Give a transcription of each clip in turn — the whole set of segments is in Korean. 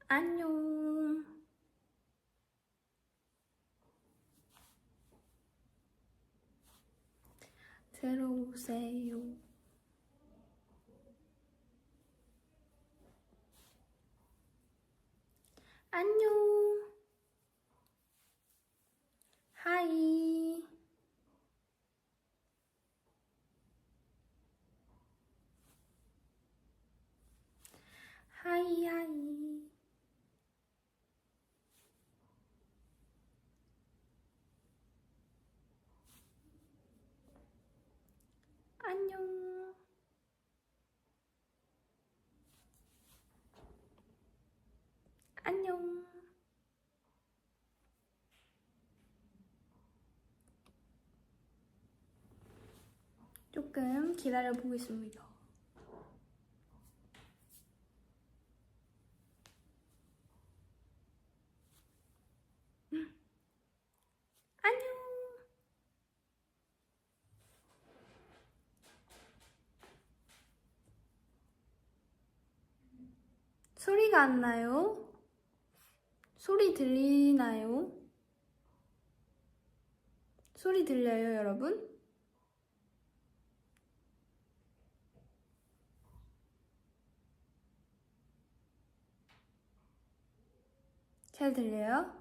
안녕. 들어오세요. 안녕. 하이. 하이 하이. 안녕. 안녕. 조금 기다려 보겠습니다. 안녕. 소리가 안 나요? 소리 들리나요? 소리 들려요, 여러분? 잘 들려요?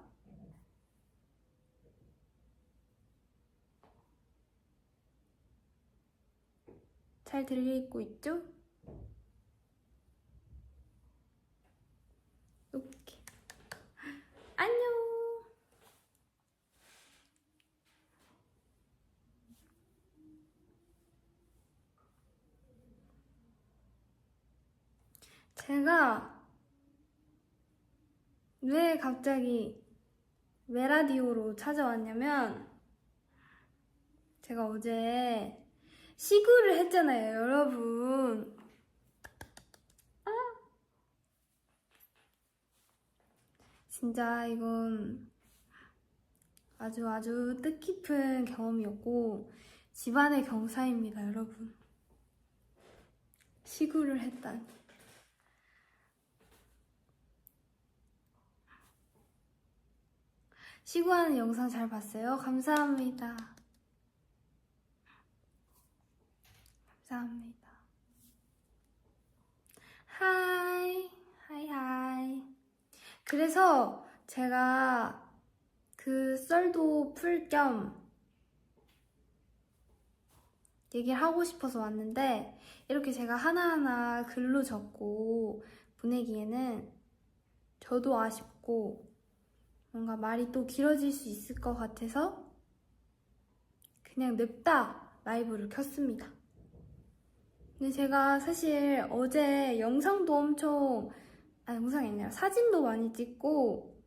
잘 들리고 있죠? 오케이. 안녕. 제가 왜 갑자기 메라디오로 찾아왔냐면 제가 어제 시구를 했잖아요, 여러분. 진짜 이건 아주 뜻깊은 경험이었고 집안의 경사입니다, 여러분. 시구를 했다니. 시구하는 영상 잘 봤어요? 감사합니다. 감사합니다. 하이 하이. 그래서 제가 그 썰도 풀 겸 얘기를 하고 싶어서 왔는데 이렇게 제가 하나하나 글로 적고 보내기에는 저도 아쉽고 뭔가 말이 또 길어질 수 있을 것 같아서 그냥 냅다 라이브를 켰습니다. 근데 제가 사실 어제 영상도 영상이 아니라 사진도 많이 찍고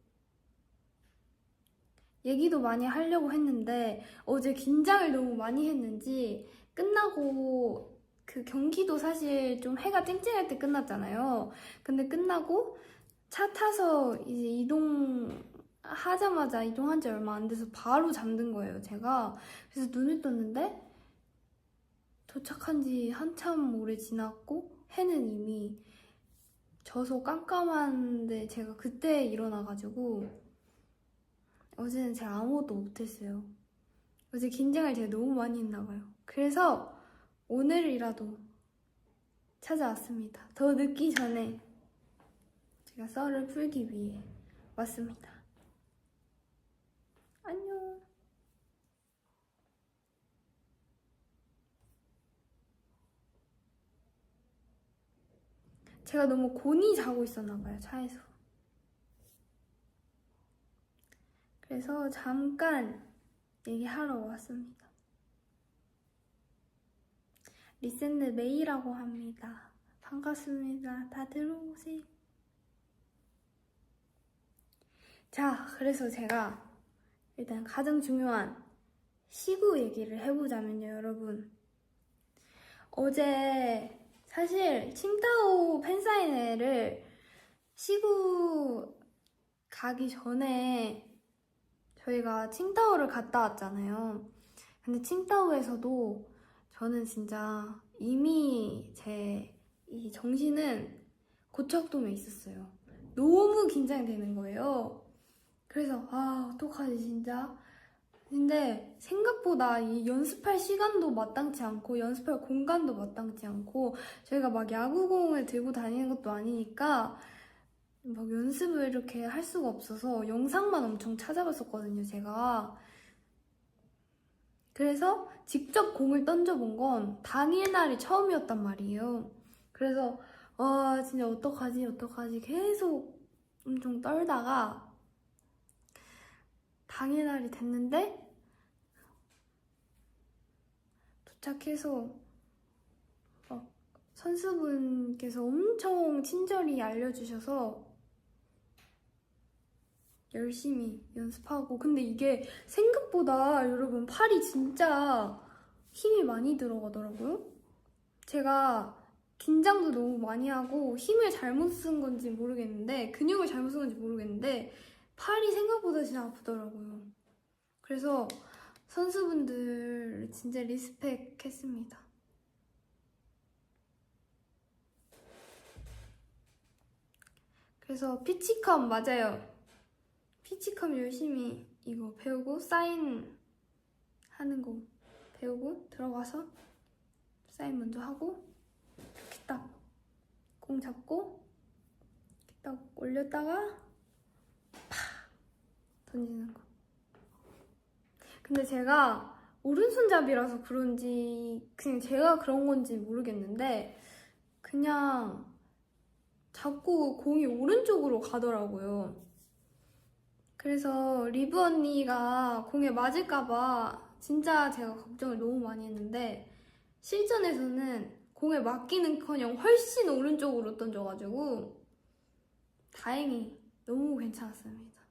얘기도 많이 하려고 했는데 어제 긴장을 너무 많이 했는지 끝나고 그 경기도 사실 좀 해가 쨍쨍할 때 끝났잖아요. 근데 끝나고 차 타서 이제 이동하자마자 이동한 지 얼마 안 돼서 바로 잠든 거예요, 제가. 그래서 눈을 떴는데 도착한 지 한참 오래 지났고 해는 이미 져서 깜깜한데 제가 그때 일어나가지고 어제는 제가 아무것도 못했어요. 어제 긴장을 제가 너무 많이 했나봐요. 그래서 오늘이라도 찾아왔습니다. 더 늦기 전에 제가 썰을 풀기 위해 왔습니다. 안녕. 제가 너무 곤히 자고 있었나봐요, 차에서. 그래서 잠깐 얘기하러 왔습니다. 리센드 메이라고 합니다. 반갑습니다. 다 들어오세요. 자, 그래서 제가 일단 가장 중요한 시구 얘기를 해보자면요, 여러분. 어제 사실 칭따오 팬사인회를 시구 가기 전에 저희가 칭따오를 갔다 왔잖아요. 근데 칭따오에서도 저는 진짜 이미 제 이 정신은 고척돔에 있었어요. 너무 긴장이 되는 거예요. 그래서 어떡하지 진짜. 근데 생각보다 이 연습할 시간도 마땅치 않고 연습할 공간도 마땅치 않고 저희가 막 야구공을 들고 다니는 것도 아니니까 막 연습을 이렇게 할 수가 없어서 영상만 엄청 찾아봤었거든요, 제가. 그래서 직접 공을 던져본 건 당일날이 처음이었단 말이에요. 그래서 진짜 어떡하지 계속 엄청 떨다가 당일날이 됐는데 도착해서 막 선수분께서 엄청 친절히 알려주셔서 열심히 연습하고. 근데 이게 생각보다 여러분 팔이 진짜 힘이 많이 들어가더라고요. 제가 긴장도 너무 많이 하고 힘을 잘못 쓴 건지 모르겠는데 근육을 잘못 쓴 건지 모르겠는데 팔이 생각보다 진짜 아프더라고요. 그래서 선수분들 진짜 리스펙 했습니다. 그래서 피치컴 맞아요. 피치컴 열심히 이거 배우고 사인 하는 거 배우고 들어가서 사인 먼저 하고 이렇게 딱 공 잡고 이렇게 딱 올렸다가 팍 던지는 거. 근데 제가 오른손잡이라서 그런지 그냥 제가 그런 건지 모르겠는데 그냥 자꾸 공이 오른쪽으로 가더라고요. 그래서 리브 언니가 공에 맞을까봐 진짜 제가 걱정을 너무 많이 했는데 실전에서는 공에 맞기는커녕 훨씬 오른쪽으로 던져가지고 다행히 너무 괜찮았습니다.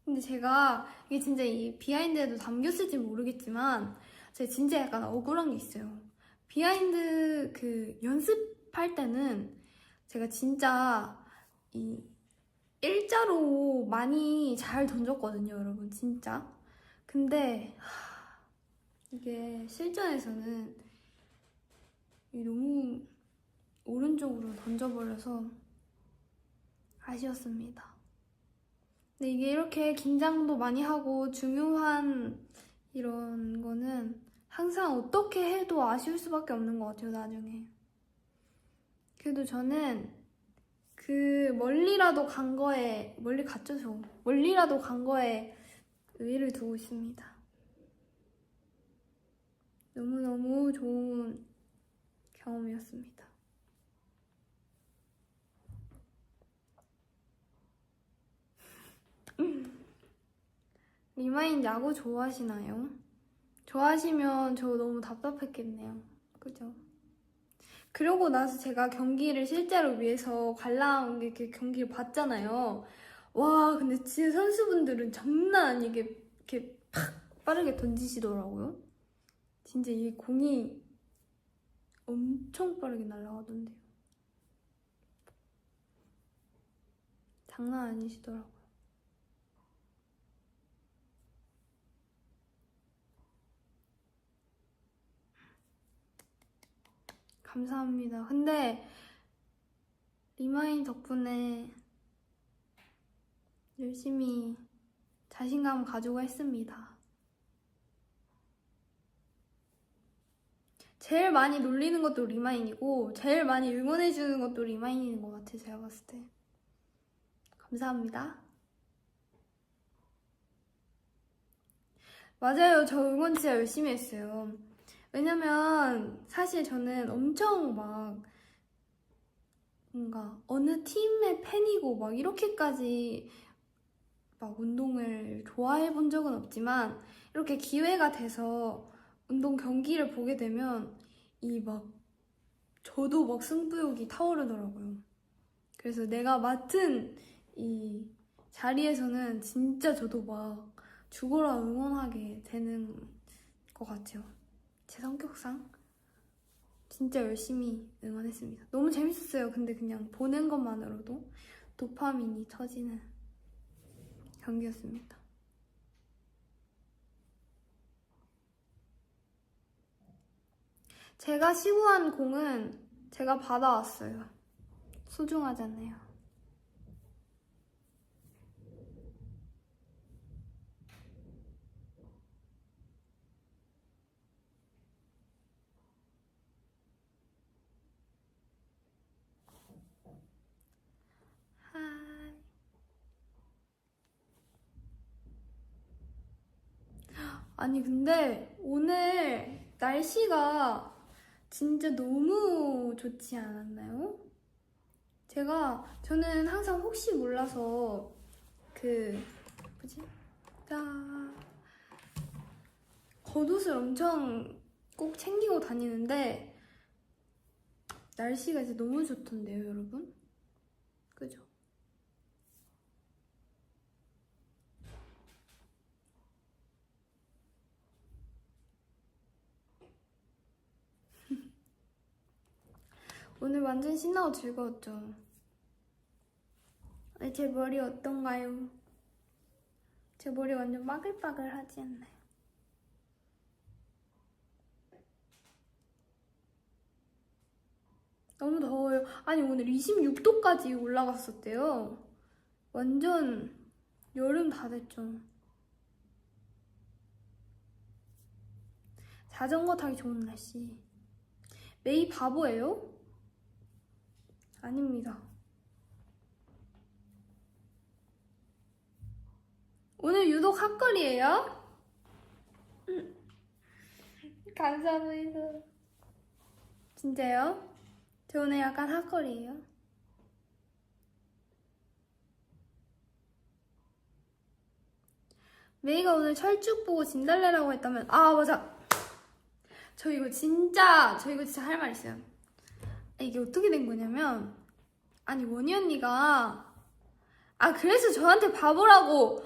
근데 제가 이게 진짜 이 비하인드에도 담겼을지 모르겠지만 제가 진짜 약간 억울한 게 있어요. 비하인드 그 연습할 때는 제가 진짜 이 일자로 많이 잘 던졌거든요, 여러분, 진짜. 근데 이게 실전에서는 너무 오른쪽으로 던져버려서 아쉬웠습니다. 근데 이게 이렇게 긴장도 많이 하고 중요한 이런 거는 항상 어떻게 해도 아쉬울 수밖에 없는 것 같아요, 나중에. 그래도 저는 그 멀리라도 간 거에, 멀리 갔죠, 저. 멀리라도 간 거에 의의를 두고 있습니다. 너무너무 좋은 경험이었습니다. 리마인 야구 좋아하시나요? 좋아하시면 저 너무 답답했겠네요. 그죠? 그러고 나서 제가 경기를 실제로 위해서 관람 이렇게 경기를 봤잖아요. 와, 근데 진짜 선수분들은 장난 아니게 이렇게 팍 빠르게 던지시더라고요. 진짜 이 공이 엄청 빠르게 날아가던데요. 장난 아니시더라고요. 감사합니다. 근데 리마인 덕분에 열심히 자신감 가지고 했습니다. 제일 많이 놀리는 것도 리마인이고 제일 많이 응원해주는 것도 리마인인 것 같아요, 제가 봤을 때. 감사합니다. 맞아요, 저 응원 진짜 열심히 했어요. 왜냐면 사실 저는 엄청 막 뭔가 어느 팀의 팬이고 막 이렇게까지 막 운동을 좋아해 본 적은 없지만 이렇게 기회가 돼서 운동 경기를 보게 되면 이 막 저도 막 승부욕이 타오르더라고요. 그래서 내가 맡은 이 자리에서는 진짜 저도 막 죽어라 응원하게 되는 것 같아요. 제 성격상 진짜 열심히 응원했습니다. 너무 재밌었어요. 근데 그냥 보는 것만으로도 도파민이 터지는 경기였습니다. 제가 시구한 공은 제가 받아왔어요. 소중하잖아요. 아니 근데 오늘 날씨가 진짜 너무 좋지 않았나요? 저는 항상 혹시 몰라서 뭐지? 자, 겉옷을 엄청 꼭 챙기고 다니는데 날씨가 이제 너무 좋던데요, 여러분? 그죠? 오늘 완전 신나고 즐거웠죠? 제 머리 어떤가요? 제 머리 완전 빠글빠글하지 않나요? 너무 더워요. 아니 오늘 26도까지 올라갔었대요. 완전 여름 다 됐죠. 자전거 타기 좋은 날씨. 메이 바보예요? 아닙니다. 오늘 유독 핫걸이에요? 감사합니다. 진짜요? 저 오늘 약간 핫걸이에요. 메이가 오늘 철쭉 보고 진달래라고 했다면 맞아. 저 이거 진짜 할 말 있어요. 이게 어떻게 된 거냐면 아니 원희 언니가 그래서 저한테 바보라고.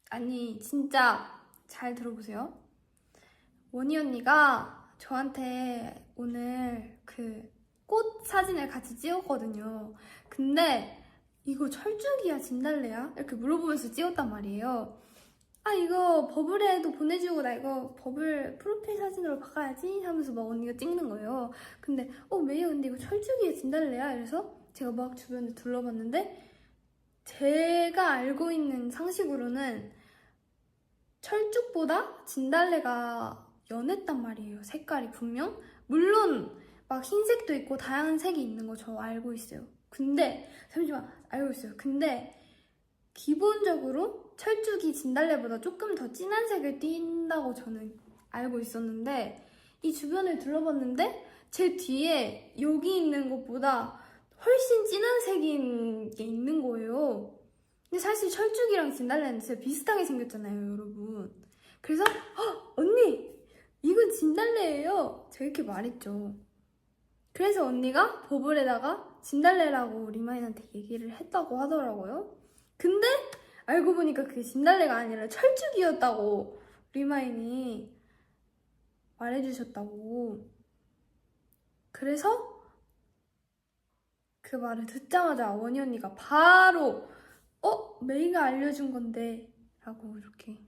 아니 진짜 잘 들어보세요. 원희 언니가 저한테 오늘 꽃 사진을 같이 찍었거든요. 근데 이거 철쭉이야 진달래야? 이렇게 물어보면서 찍었단 말이에요. 이거 버블에도 보내주고 나 이거 버블 프로필 사진으로 바꿔야지 하면서 막 언니가 찍는 거예요. 근데 메이야 근데 이거 철쭉이야 진달래야? 이래서 제가 막 주변에 둘러봤는데 제가 알고 있는 상식으로는 철쭉보다 진달래가 연했단 말이에요. 색깔이 분명. 물론 막 흰색도 있고 다양한 색이 있는 거 저 알고 있어요. 근데 잠시만 알고 있어요. 근데 기본적으로 철쭉이 진달래보다 조금 더 진한 색을 띈다고 저는 알고 있었는데 이 주변을 둘러봤는데 제 뒤에 여기 있는 것보다 훨씬 진한 색인 게 있는 거예요. 근데 사실 철쭉이랑 진달래는 진짜 비슷하게 생겼잖아요, 여러분. 그래서 언니! 이건 진달래예요. 제가 이렇게 말했죠. 그래서 언니가 버블에다가 진달래라고 리마인한테 얘기를 했다고 하더라고요. 근데 알고 보니까 그게 진달래가 아니라 철쭉이었다고 리마인이 말해주셨다고. 그래서 그 말을 듣자마자 원희 언니가 바로 메이가 알려준 건데 라고 이렇게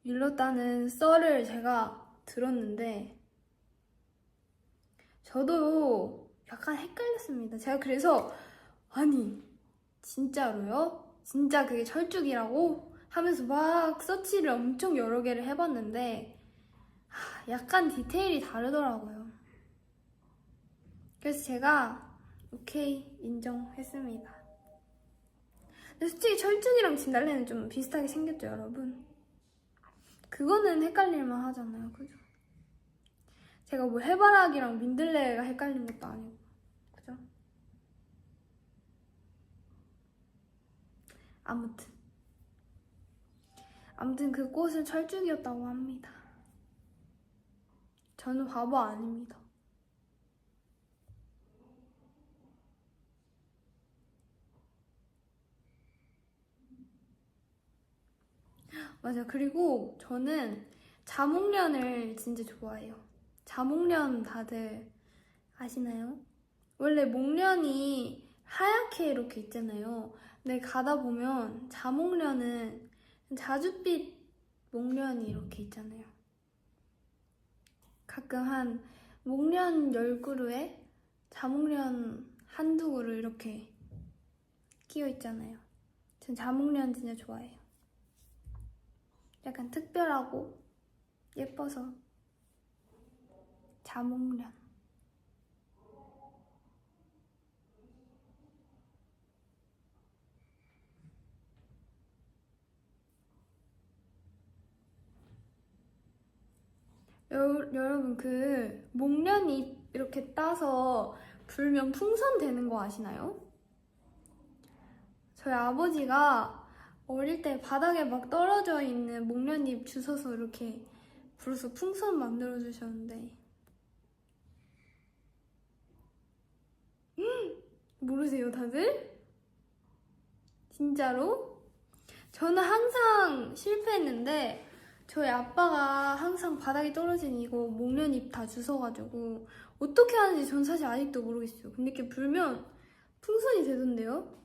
일렀다는 썰을 제가 들었는데 저도 약간 헷갈렸습니다. 제가 그래서 아니 진짜로요? 진짜 그게 철쭉이라고? 하면서 막 서치를 엄청 여러 개를 해봤는데 약간 디테일이 다르더라고요. 그래서 제가 오케이 인정했습니다. 근데 솔직히 철쭉이랑 진달래는 좀 비슷하게 생겼죠, 여러분? 그거는 헷갈릴만 하잖아요, 그죠? 제가 뭐 해바라기랑 민들레가 헷갈린 것도 아니고, 그죠? 아무튼 그 꽃은 철쭉이었다고 합니다. 저는 바보 아닙니다. 맞아요. 그리고 저는 자목련을 진짜 좋아해요. 자목련 다들 아시나요? 원래 목련이 하얗게 이렇게 있잖아요. 근데 가다 보면 자목련은 자줏빛 목련이 이렇게 있잖아요. 가끔 한 목련 10그루에 자목련 한두 그루 이렇게 끼어 있잖아요. 전 자목련 진짜 좋아해요. 약간 특별하고 예뻐서 자목련. 여러분 그 목련잎 이렇게 따서 불면 풍선 되는 거 아시나요? 저희 아버지가 어릴 때 바닥에 막 떨어져 있는 목련잎 주워서 이렇게 불어서 풍선 만들어 주셨는데 모르세요 다들? 진짜로? 저는 항상 실패했는데 저희 아빠가 항상 바닥에 떨어진 이거 목련잎 다 주워가지고 어떻게 하는지 전 사실 아직도 모르겠어요. 근데 이렇게 불면 풍선이 되던데요?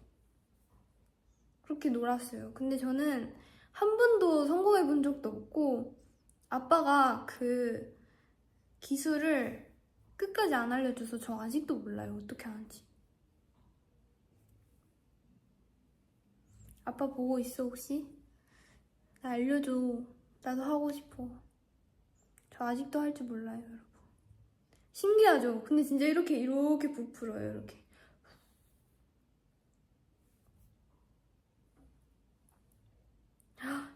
그렇게 놀았어요. 근데 저는 한 번도 성공해 본 적도 없고 아빠가 그 기술을 끝까지 안 알려줘서 저 아직도 몰라요. 어떻게 하는지. 아빠 보고 있어 혹시? 나 알려줘. 나도 하고 싶어. 저 아직도 할 줄 몰라요, 여러분. 신기하죠? 근데 진짜 이렇게 부풀어요, 이렇게.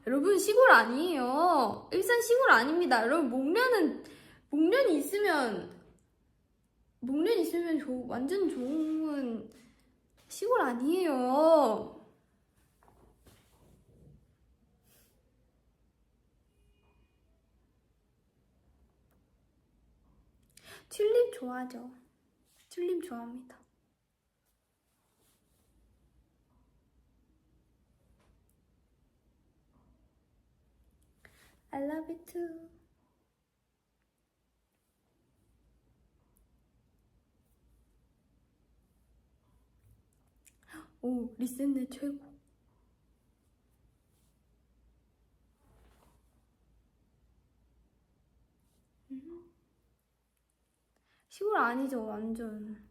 여러분, 시골 아니에요. 일산 시골 아닙니다. 여러분, 목련이 있으면 완전 좋은 시골 아니에요. 튤립 좋아하죠. 튤립 좋아합니다. I love you too. 오, 리센네 최고. 시골 아니죠, 완전.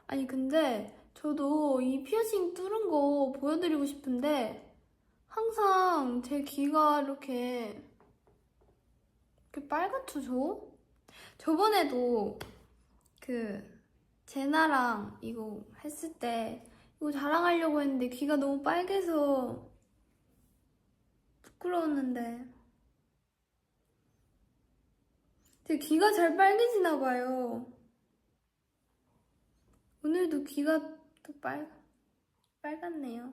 아니, 근데 저도 이 피어싱 뚫은 거 보여드리고 싶은데 항상 제 귀가 이렇게 빨갛죠, 저? 저번에도 그 제나랑 이거 했을 때 이거 자랑하려고 했는데 귀가 너무 빨개서 부끄러웠는데 제 귀가 잘 빨개지나 봐요. 오늘도 귀가 또 빨갛네요.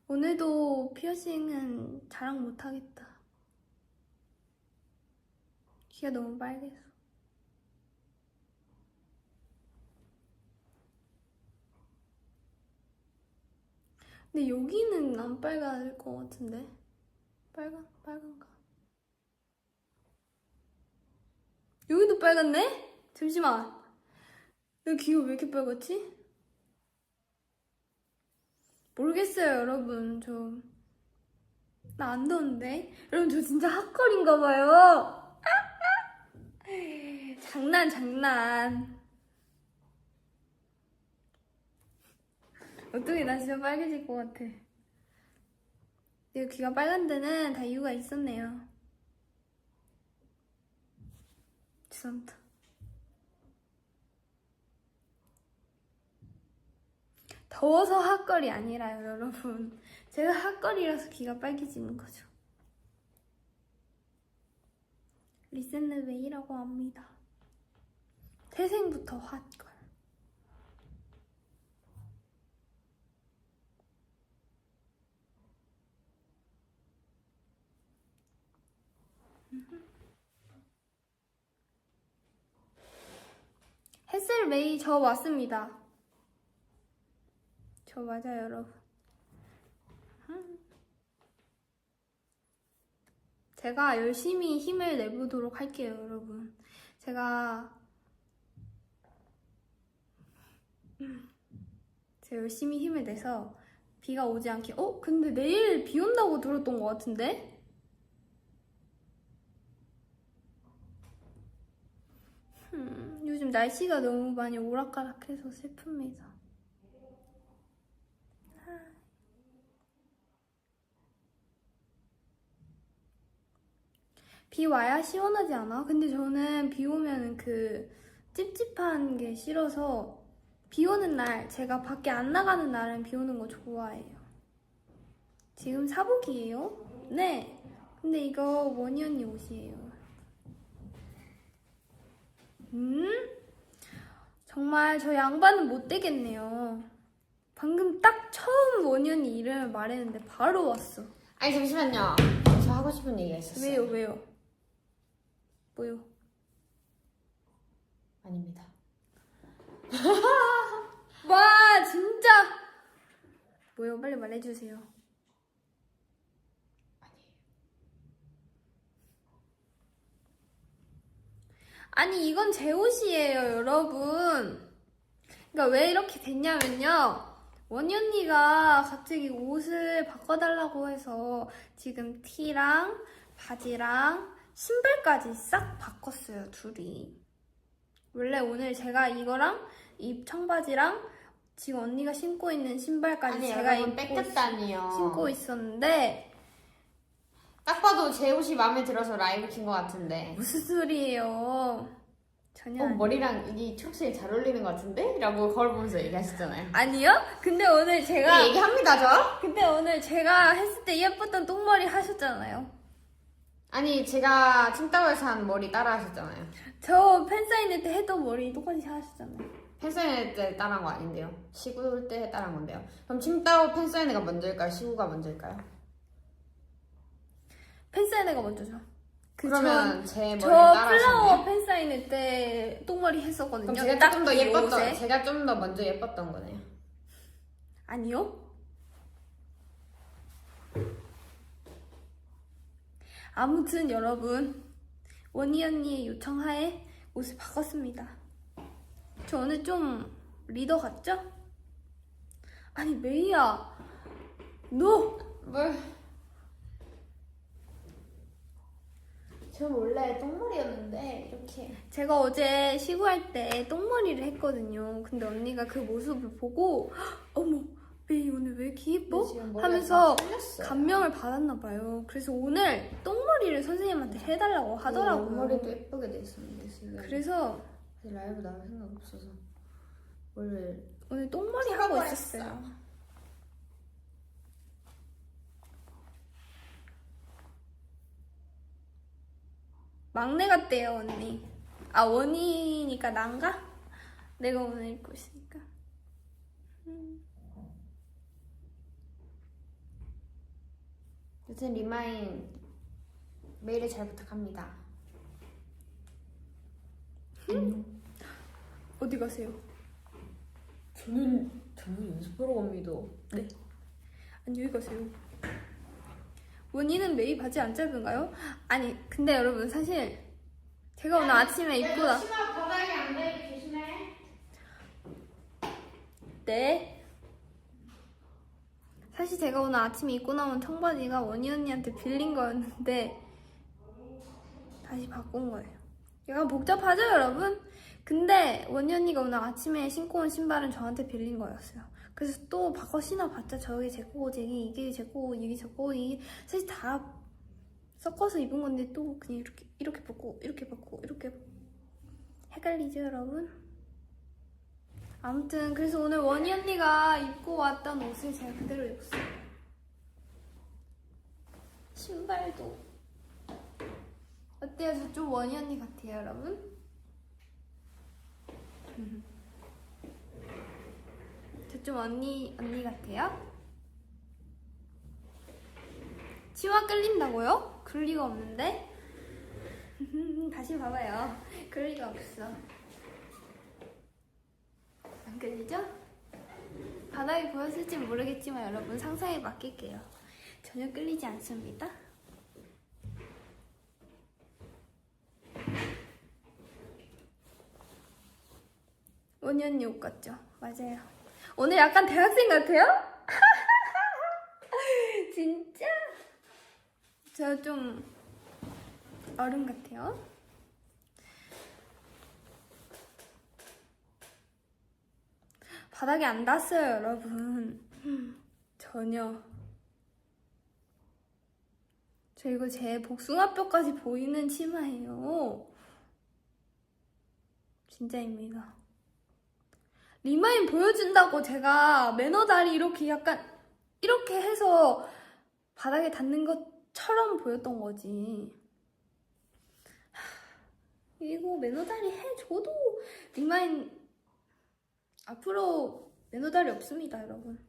오늘도 피어싱은 자랑 못하겠다. 귀가 너무 빨개서. 근데 여기는 안 빨갈 것 같은데? 빨간가? 여기도 빨갛네? 잠시만. 내 귀가 왜 이렇게 빨갛지? 모르겠어요, 여러분. 나 안 더운데? 여러분, 저 진짜 핫걸인가 봐요. 장난. 어떻게 나 진짜 빨개질 것 같아. 내 귀가 빨간 데는 다 이유가 있었네요. 죄송합니다. 더워서 핫걸이 아니라요, 여러분. 제가 핫걸이라서 귀가 빨개지는 거죠. 리센느웨이라고 합니다. 태생부터 핫걸. 햇셀메이 저 왔습니다. 저 맞아요, 여러분. 제가 열심히 힘을 내보도록 할게요, 여러분. 제가 열심히 힘을 내서 비가 오지 않게. 근데 내일 비 온다고 들었던 것 같은데? 요즘 날씨가 너무 많이 오락가락해서 슬픕니다. 비 와야 시원하지 않아? 근데 저는 비 오면은 찝찝한 게 싫어서 비 오는 날, 제가 밖에 안 나가는 날은 비 오는 거 좋아해요. 지금 사복이에요? 네. 근데 이거 원희 언니 옷이에요. 정말 저 양반은 못 되겠네요. 방금 딱 처음 원희 언니 이름을 말했는데 바로 왔어. 아니 잠시만요. 저 하고 싶은 얘기가 있었어요. 왜요? 뭐요? 아닙니다. 와 진짜 뭐요? 빨리 말해주세요. 아니 이건 제 옷이에요 여러분. 그러니까 왜 이렇게 됐냐면요, 원희 언니가 갑자기 옷을 바꿔달라고 해서 지금 티랑 바지랑 신발까지 싹 바꿨어요 둘이. 원래 오늘 제가 이거랑 이 청바지랑 지금 언니가 신고 있는 신발까지 아니 제가 여러분 뺏겼다니요. 신고 있었는데 딱 봐도 제 옷이 마음에 들어서 라이브 킨 것 같은데. 무슨 소리예요? 전혀 아니에요. 머리랑 이 초록색이 잘 어울리는 것 같은데? 라고 거울 보면서 얘기하셨잖아요. 아니요? 근데 오늘 제가 네, 얘기합니다 저. 근데 오늘 제가 했을 때 예뻤던 똥머리 하셨잖아요. 아니 제가 칭따오에서 한 머리 따라 하셨잖아요. 저 팬사인회 때 했던 머리 똑같이 하셨잖아요. 팬사인회 때 따라한 거 아닌데요. 시구 때 따라한 건데요. 그럼 칭따오 팬사인회가 먼저일까요? 시구가 먼저일까요? 팬사인회가 먼저죠. 그러면 제 머리를 저 따라 플라워 하셨네요. 팬사인회 때 똥머리 했었거든요. 그럼 제가 딱 조금 더 이 예뻤던, 옷에. 제가 좀 더 먼저 예뻤던 거네요. 아니요? 아무튼 여러분, 원희 언니의 요청하에 옷을 바꿨습니다. 저 오늘 좀 리더 같죠? 아니 메이야, 너 뭘? 저 원래 똥머리였는데 이렇게. 제가 어제 시구할 때 똥머리를 했거든요. 근데 언니가 그 모습을 보고 어머 메이 오늘 왜 이렇게 예뻐? 지금 머리가 하면서 다 풀렸어요. 감명을 받았나 봐요. 그래서 오늘 똥머리를 선생님한테 해달라고 하더라고요. 머리도 예쁘게 돼 있었는데 지금. 그래서 사실 라이브 나올 생각 없어서 원래 오늘 똥머리 하고 있었어요. 막내 같대요 언니. 아 원희니까 난가? 내가 오늘 입고 있으니까. 여튼 리마인 메일을 잘 부탁합니다. 어디 가세요? 저는 연습하러 갑니다. 네. 안녕히 가세요. 원희는 메이 바지 안 짧은가요? 아니 근데 여러분 사실 제가 오늘 아침에 입고 나 치마 바닥에 안 닿게 조심해. 네. 사실 제가 오늘 아침에 입고 나온 청바지가 원희 언니한테 빌린 거였는데 다시 바꾼 거예요. 약간 복잡하죠 여러분? 근데 원희 언니가 오늘 아침에 신고 온 신발은 저한테 빌린 거였어요. 그래서 또 바꿔 신어봤자 저게 제 거고 이게 제 거고 이게 제 거고 이게 사실 다 섞어서 입은 건데 또 그냥 이렇게 벗고 이렇게 벗고 이렇게 헷갈리죠 여러분? 아무튼 그래서 오늘 원희 언니가 입고 왔던 옷을 제가 그대로 입었어요. 신발도 어때요? 저 좀 원희 언니 같아요 여러분? 저 좀 언니 같아요? 치마 끌린다고요? 그럴 리가 없는데? 다시 봐봐요. 그럴 리가 없어. 안 끌리죠? 바닥에 보였을지 모르겠지만 여러분 상상에 맡길게요. 전혀 끌리지 않습니다. 원희 언니 옷 같죠? 맞아요. 오늘 약간 대학생 같아요? 진짜? 저 좀 어른 같아요. 바닥에 안 닿았어요 여러분. 전혀. 저 이거 제 복숭아뼈까지 보이는 치마예요. 진짜입니다. 리마인 보여준다고 제가 매너다리 이렇게 약간 이렇게 해서 바닥에 닿는 것처럼 보였던 거지. 이거 매너다리 해줘도 리마인 앞으로 매너다리 없습니다, 여러분.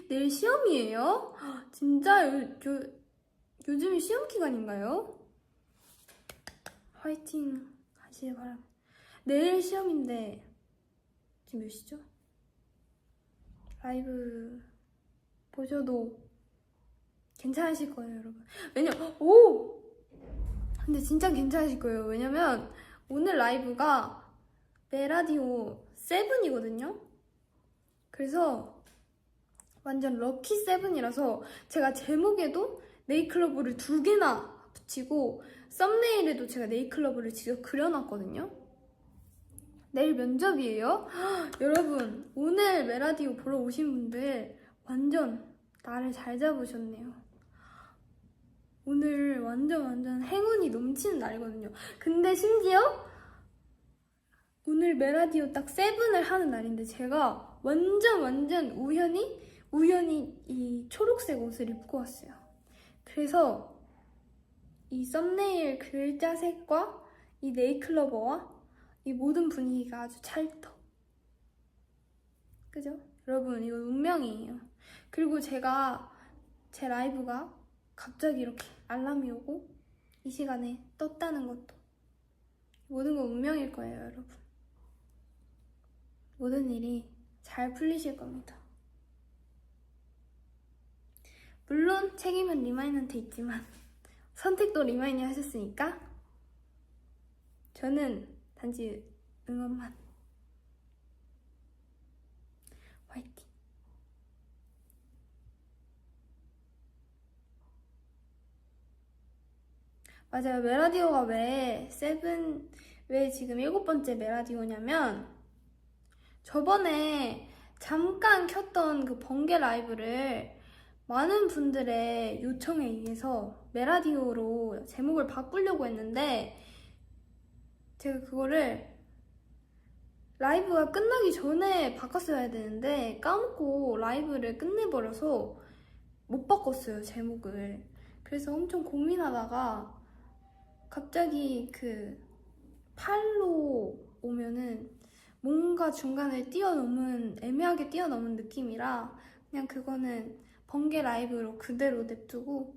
내일 시험이에요? 진짜 요즘이 시험 기간인가요? 화이팅 하시길 바랍니다. 내일 시험인데 지금 몇 시죠? 라이브 보셔도 괜찮으실 거예요, 여러분. 근데 진짜 괜찮으실 거예요. 왜냐면 오늘 라이브가 메라디오 7이거든요. 그래서 완전 럭키 7이라서 제가 제목에도 네이클러브를 2개나 붙이고 썸네일에도 제가 네이클러브를 직접 그려놨거든요. 내일 면접이에요? 여러분, 오늘 메라디오 보러 오신 분들 완전 나를 잘 잡으셨네요. 오늘 완전 행운이 넘치는 날이거든요. 근데 심지어 오늘 메라디오 딱 7을 하는 날인데 제가 완전 우연히 이 초록색 옷을 입고 왔어요. 그래서 이 썸네일 글자색과 이 네이클러버와 이 모든 분위기가 아주 찰떡. 그죠? 여러분, 이거 운명이에요. 그리고 제가 제 라이브가 갑자기 이렇게 알람이 오고 이 시간에 떴다는 것도 모든 건 운명일 거예요, 여러분. 모든 일이 잘 풀리실 겁니다. 물론 책임은 리마인한테 있지만 선택도 리마인이 하셨으니까 저는 단지 응원만. 화이팅. 맞아요. 메라디오가 왜 지금 7번째 메라디오냐면 저번에 잠깐 켰던 그 번개 라이브를 많은 분들의 요청에 의해서 메라디오로 제목을 바꾸려고 했는데 제가 그거를 라이브가 끝나기 전에 바꿨어야 되는데 까먹고 라이브를 끝내버려서 못 바꿨어요, 제목을. 그래서 엄청 고민하다가 갑자기 그 8로 오면은 뭔가 중간을 애매하게 뛰어넘은 느낌이라 그냥 그거는 번개 라이브로 그대로 냅두고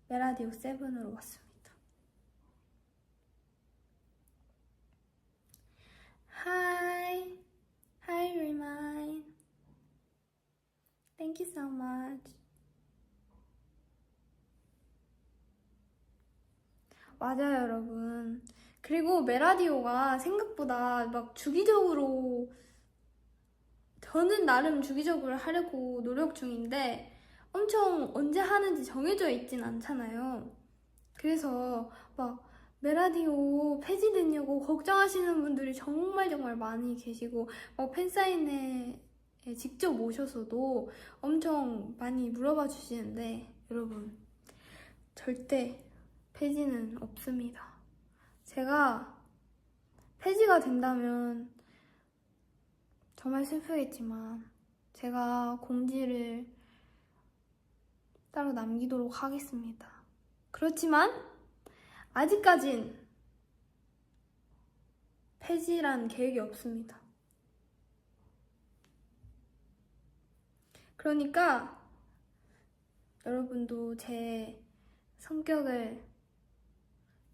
메라디오 7으로 왔습니다. Hi Remind. Thank you so much. 맞아요, 여러분. 그리고 메라디오가 생각보다 막 주기적으로 저는 나름 주기적으로 하려고 노력 중인데 엄청 언제 하는지 정해져 있진 않잖아요. 그래서 막 메라디오 폐지됐냐고 걱정하시는 분들이 정말 많이 계시고 막 팬사인회에 직접 오셔서도 엄청 많이 물어봐 주시는데 여러분, 절대 폐지는 없습니다. 제가 폐지가 된다면 정말 슬프겠지만 제가 공지를 따로 남기도록 하겠습니다. 그렇지만 아직까진 폐지란 계획이 없습니다. 그러니까 여러분도 제 성격을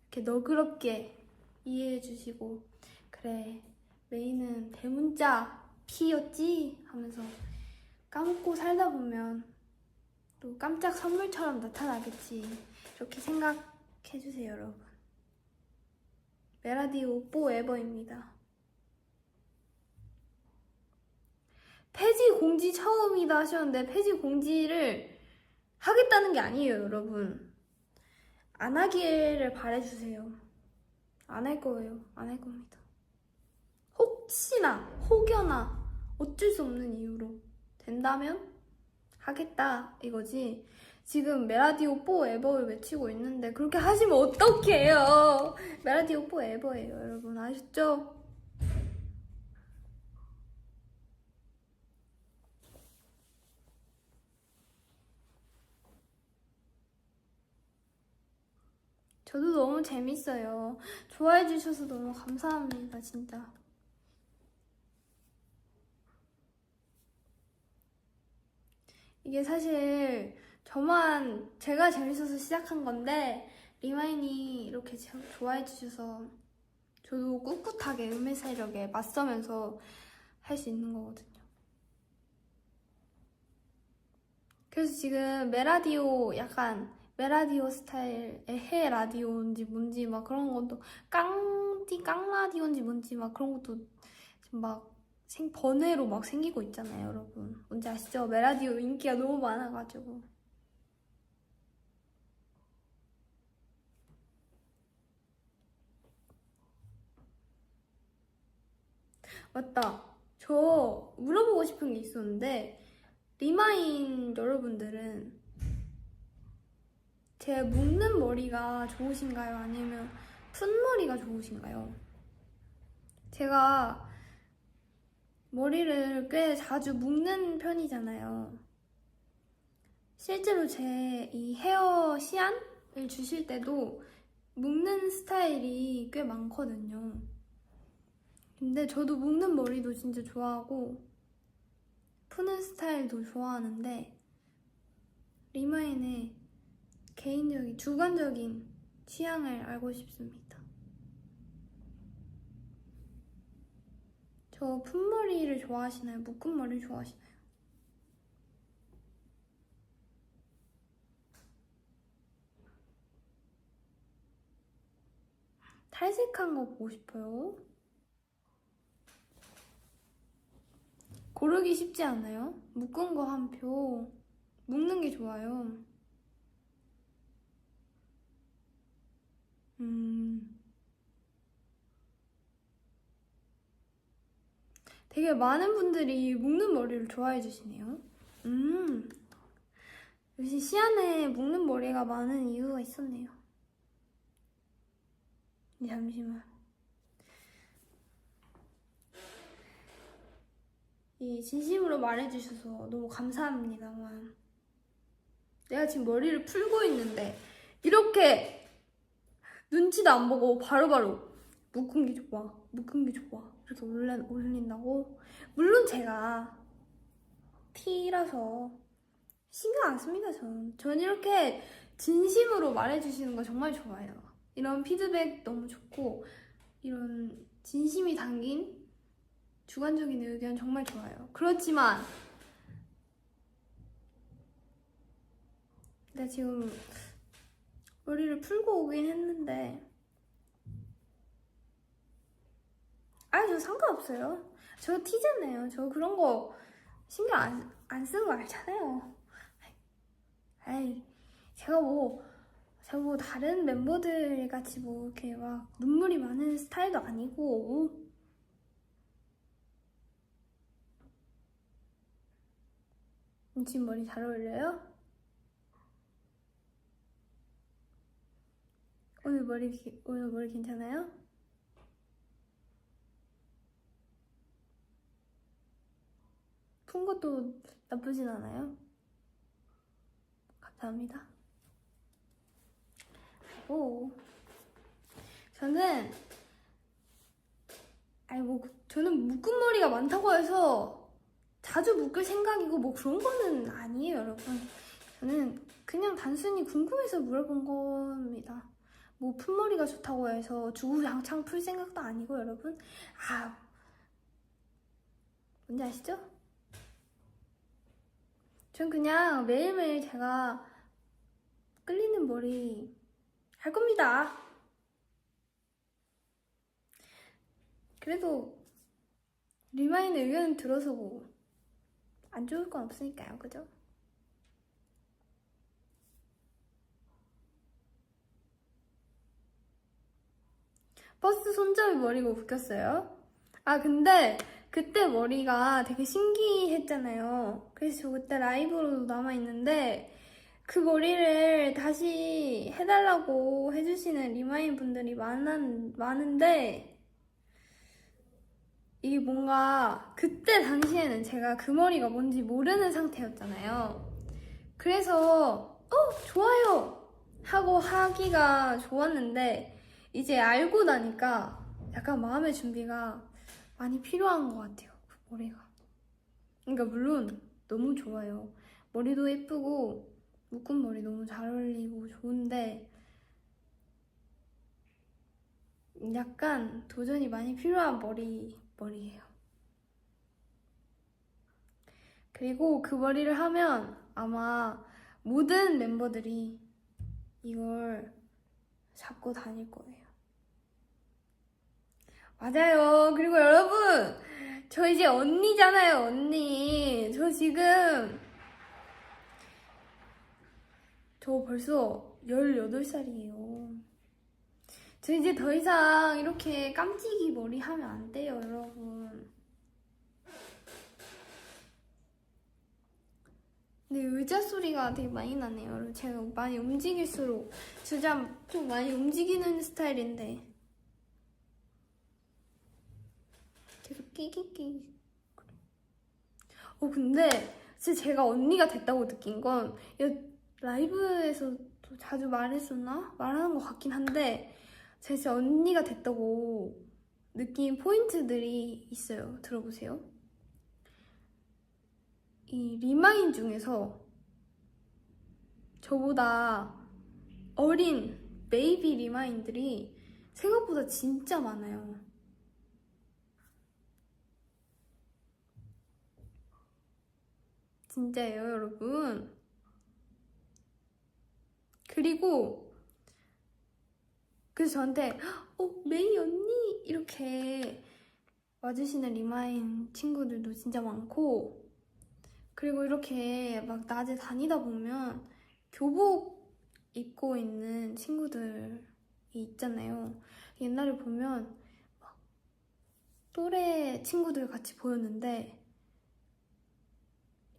이렇게 너그럽게 이해해 주시고 그래, 메이는 대문자 P였지? 하면서 까먹고 살다 보면 또 깜짝 선물처럼 나타나겠지. 이렇게 생각해 주세요, 여러분. 메라디오 포에버입니다. 폐지 공지 처음이다 하셨는데 폐지 공지를 하겠다는 게 아니에요, 여러분. 안 하기를 바라주세요. 안 할 거예요. 안 할 겁니다. 혹여나 어쩔 수 없는 이유로 된다면 하겠다 이거지. 지금 메라디오 포에버를 외치고 있는데 그렇게 하시면 어떡해요. 메라디오 포에버예요, 여러분. 아셨죠? 저도 너무 재밌어요. 좋아해 주셔서 너무 감사합니다, 진짜. 이게 사실 제가 재밌어서 시작한 건데 리마인이 이렇게 좋아해 주셔서 저도 꿋꿋하게 음의 세력에 맞서면서 할 수 있는 거거든요. 그래서 지금 약간 메라디오 스타일 에헤 라디오인지 뭔지 막 그런 것도 깡라디오인지 뭔지 막 그런 것도 지금 막 번외로 막 생기고 있잖아요, 여러분. 뭔지 아시죠? 메라디오 인기가 너무 많아가지고. 맞다. 저 물어보고 싶은 게 있었는데 리마인 여러분들은 제 묶는 머리가 좋으신가요? 아니면 푼 머리가 좋으신가요? 제가 머리를 꽤 자주 묶는 편이잖아요. 실제로 제 이 헤어 시안을 주실 때도 묶는 스타일이 꽤 많거든요. 근데 저도 묶는 머리도 진짜 좋아하고 푸는 스타일도 좋아하는데 리마인의 개인적인 주관적인 취향을 알고 싶습니다. 저 푼머리를 좋아하시나요? 묶은 머리를 좋아하시나요? 탈색한 거 보고 싶어요. 고르기 쉽지 않아요? 묶은 거 한 표. 묶는 게 좋아요. 되게 많은 분들이 묶는 머리를 좋아해 주시네요. 역시 시안에 묶는 머리가 많은 이유가 있었네요. 잠시만. 진심으로 말해주셔서 너무 감사합니다만 내가 지금 머리를 풀고 있는데 이렇게 눈치도 안 보고 바로바로 묶은 게 좋아, 묶은 게 좋아 이렇게 올린다고? 물론 제가 T라서 신경 안 씁니다. 전 이렇게 진심으로 말해주시는 거 정말 좋아해요. 이런 피드백 너무 좋고 이런 진심이 담긴 주관적인 의견 정말 좋아요. 그렇지만 내가 지금 머리를 풀고 오긴 했는데 저 상관없어요. 저 T잖아요. 저 그런 거 신경 안 쓰는 거 알잖아요. 제가 뭐 다른 멤버들 같이 뭐 이렇게 막 눈물이 많은 스타일도 아니고 지금 머리 잘 어울려요? 오늘 머리 괜찮아요? 푼 것도 나쁘진 않아요? 감사합니다. 저는 묶은 머리가 많다고 해서 자주 묶을 생각이고 뭐 그런 거는 아니에요, 여러분. 저는 그냥 단순히 궁금해서 물어본 겁니다. 뭐 푼머리가 좋다고 해서 주구장창 풀 생각도 아니고, 여러분. 뭔지 아시죠? 전 그냥 매일매일 제가 끌리는 머리 할 겁니다. 그래도 리마인의 의견을 들어서 뭐 안 좋을 건 없으니까요, 그죠? 버스 손잡이 머리가 웃겼어요. 근데 그때 머리가 되게 신기했잖아요. 그래서 저 그때 라이브로도 남아있는데 그 머리를 다시 해달라고 해주시는 리마인 분들이 많은데 이게 뭔가 그때 당시에는 제가 그 머리가 뭔지 모르는 상태였잖아요. 그래서 좋아요 하고 하기가 좋았는데 이제 알고 나니까 약간 마음의 준비가 많이 필요한 것 같아요. 그 머리가. 그러니까 물론 너무 좋아요. 머리도 예쁘고 묶은 머리 너무 잘 어울리고 좋은데 약간 도전이 많이 필요한 머리예요. 그리고 그 머리를 하면 아마 모든 멤버들이 이걸 잡고 다닐 거예요. 맞아요. 그리고 여러분, 저 이제 언니잖아요, 언니. 저 벌써 18살이에요. 저 이제 더 이상 이렇게 깜찍이 머리 하면 안 돼요, 여러분. 근데 의자 소리가 되게 많이 나네요. 여러분. 제가 많이 움직일수록 진짜 좀 많이 움직이는 스타일인데 계속 끼기끼. 근데 진짜 제가 언니가 됐다고 느낀 건 라이브에서도 자주 말했었나? 말하는 것 같긴 한데 제가 진짜 언니가 됐다고 느낀 포인트들이 있어요. 들어보세요. 이 리마인 중에서 저보다 어린 베이비 리마인들이 생각보다 진짜 많아요. 진짜예요, 여러분. 그리고 그래서 저한테 메이 언니 이렇게 와주시는 리마인 친구들도 진짜 많고 그리고 이렇게 막 낮에 다니다 보면 교복 입고 있는 친구들이 있잖아요. 옛날에 보면 막 또래 친구들 같이 보였는데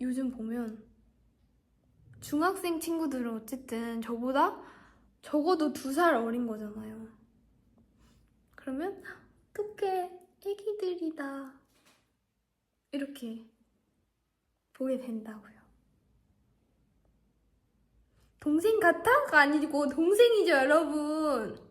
요즘 보면 중학생 친구들은 어쨌든 저보다 적어도 2살 어린 거잖아요. 그러면 어떡해 애기들이다 이렇게 보게 된다고요. 동생 같아?가 아니고 동생이죠, 여러분.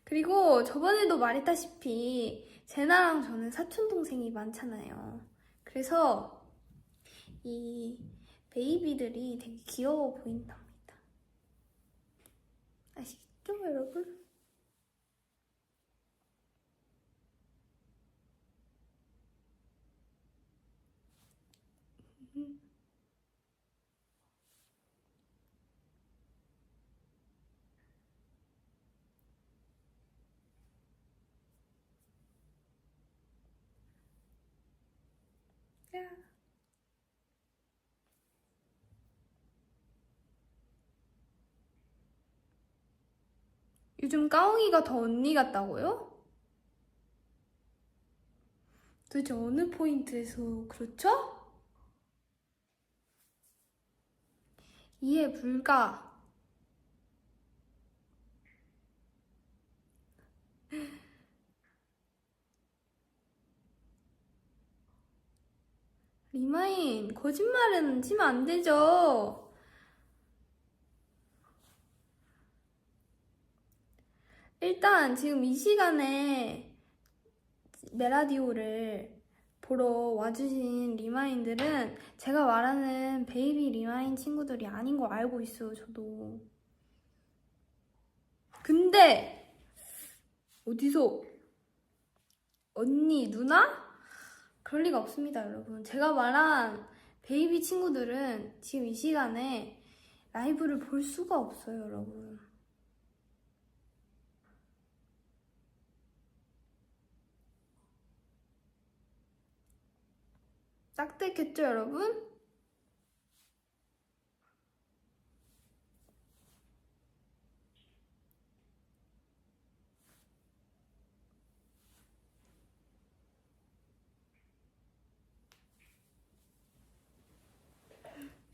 그리고 저번에도 말했다시피 제나랑 저는 사촌 동생이 많잖아요. 그래서 이 베이비들이 되게 귀여워 보인답니다. 아시겠죠, 여러분? 요즘 까옹이가 더 언니 같다고요? 도대체 어느 포인트에서 그렇죠? 이해 불가. 리마인, 거짓말은 치면 안 되죠. 일단 지금 이 시간에 메라디오를 보러 와주신 리마인들은 제가 말하는 베이비 리마인 친구들이 아닌 거 알고 있어요, 저도. 근데 어디서 언니, 누나? 그럴 리가 없습니다, 여러분. 제가 말한 베이비 친구들은 지금 이 시간에 라이브를 볼 수가 없어요, 여러분. 짝됐겠죠, 여러분?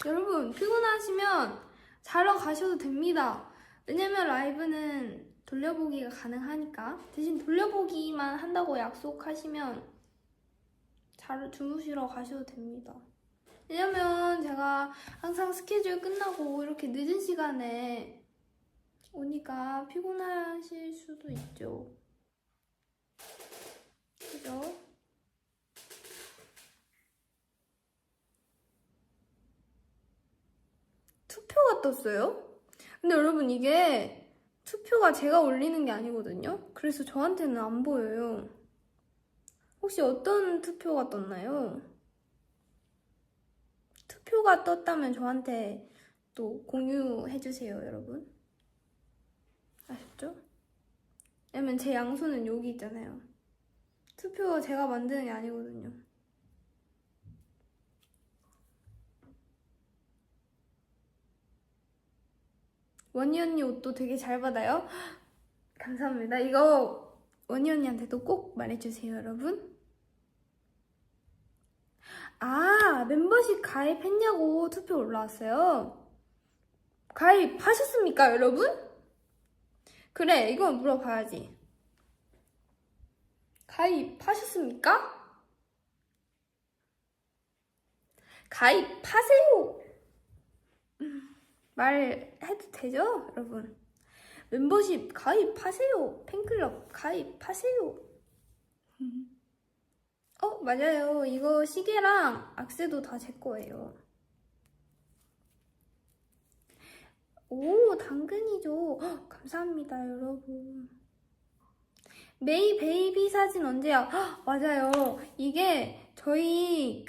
여러분 피곤하시면 자러 가셔도 됩니다. 왜냐면 라이브는 돌려보기가 가능하니까. 대신 돌려보기만 한다고 약속하시면 잘 주무시러 가셔도 됩니다. 왜냐면 제가 항상 스케줄 끝나고 이렇게 늦은 시간에 오니까 피곤하실 수도 있죠. 그죠? 투표가 떴어요? 근데 여러분 이게 투표가 제가 올리는 게 아니거든요? 그래서 저한테는 안 보여요. 혹시 어떤 투표가 떴나요? 투표가 떴다면 저한테 또 공유해주세요, 여러분. 아셨죠? 왜냐면 제 양손은 여기 있잖아요. 투표 제가 만드는 게 아니거든요. 원희 언니 옷도 되게 잘 받아요. 감사합니다. 이거 원희 언니한테도 꼭 말해주세요, 여러분. 아, 멤버십 가입했냐고 투표 올라왔어요. 가입하셨습니까, 여러분? 그래, 이건 물어봐야지. 가입하셨습니까? 가입하세요! 말해도 되죠, 여러분? 멤버십 가입하세요. 팬클럽 가입하세요. 맞아요. 이거 시계랑 악세도 다 제 거예요. 오, 당근이죠. 감사합니다, 여러분. 메이 베이비 사진 언제야? 맞아요. 이게 저희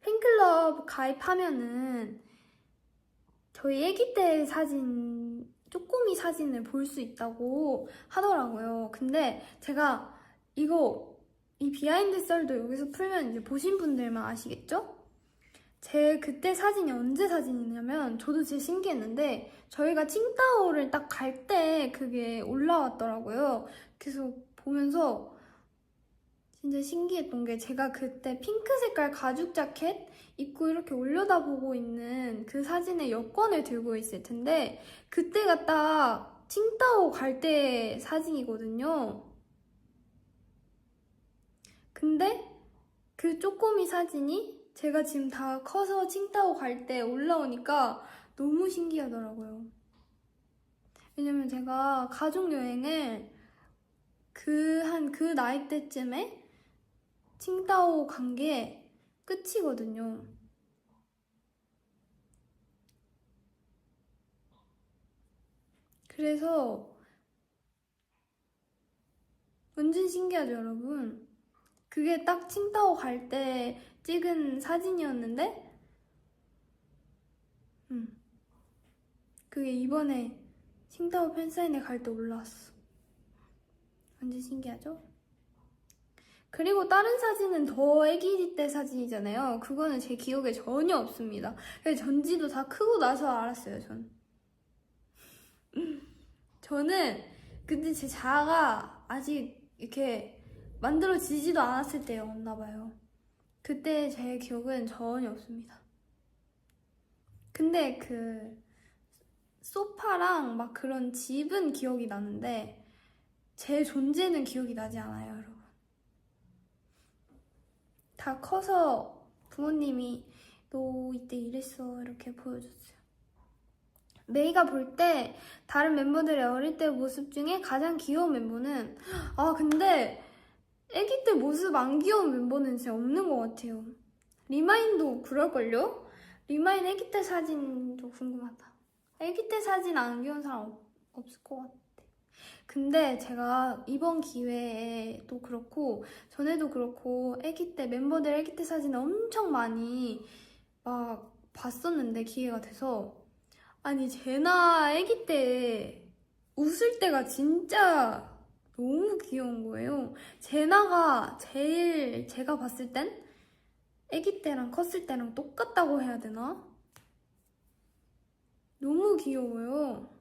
팬클럽 가입하면은 저희 아기 때 사진, 쪼꼬미 사진을 볼 수 있다고 하더라고요. 근데 제가 이 비하인드 썰도 여기서 풀면 이제 보신 분들만 아시겠죠? 제 그때 사진이 언제 사진이냐면 저도 진짜 신기했는데 저희가 칭따오를 딱 갈 때 그게 올라왔더라고요. 그래서 보면서 진짜 신기했던 게 제가 그때 핑크 색깔 가죽 자켓 입고 이렇게 올려다보고 있는 그 사진의 여권을 들고 있을 텐데 그때가 딱 칭따오 갈 때 사진이거든요. 근데 그 쪼꼬미 사진이 제가 지금 다 커서 칭따오 갈 때 올라오니까 너무 신기하더라고요. 왜냐면 제가 가족여행을 그 나이 때쯤에 칭따오 간 게 끝이거든요. 그래서 완전 신기하죠, 여러분? 그게 딱 칭따오 갈 때 찍은 사진이었는데 그게 이번에 칭따오 팬사인회 갈 때 올라왔어. 완전 신기하죠? 그리고 다른 사진은 더 애기 때 사진이잖아요. 그거는 제 기억에 전혀 없습니다. 전지도 다 크고 나서 알았어요, 전. 저는 근데 제 자아가 아직 이렇게 만들어지지도 않았을 때였나 봐요. 그때 제 기억은 전혀 없습니다. 근데 소파랑 막 그런 집은 기억이 나는데 제 존재는 기억이 나지 않아요, 여러분. 다 커서 부모님이 너 이때 이랬어 이렇게 보여줬어요. 메이가 볼 때 다른 멤버들의 어릴 때 모습 중에 가장 귀여운 멤버는 근데 애기 때 모습 안 귀여운 멤버는 진짜 없는 것 같아요. 리마인도 그럴걸요? 리마인 애기 때 사진도 궁금하다. 애기 때 사진 안 귀여운 사람 없을 것 같아. 근데 제가 이번 기회에도 그렇고 전에도 그렇고 멤버들 애기 때 사진을 엄청 많이 막 봤었는데 기회가 돼서 아니 제나 애기 때 웃을 때가 진짜 너무 귀여운 거예요. 제나가 제일 제가 봤을 땐 애기 때랑 컸을 때랑 똑같다고 해야 되나? 너무 귀여워요.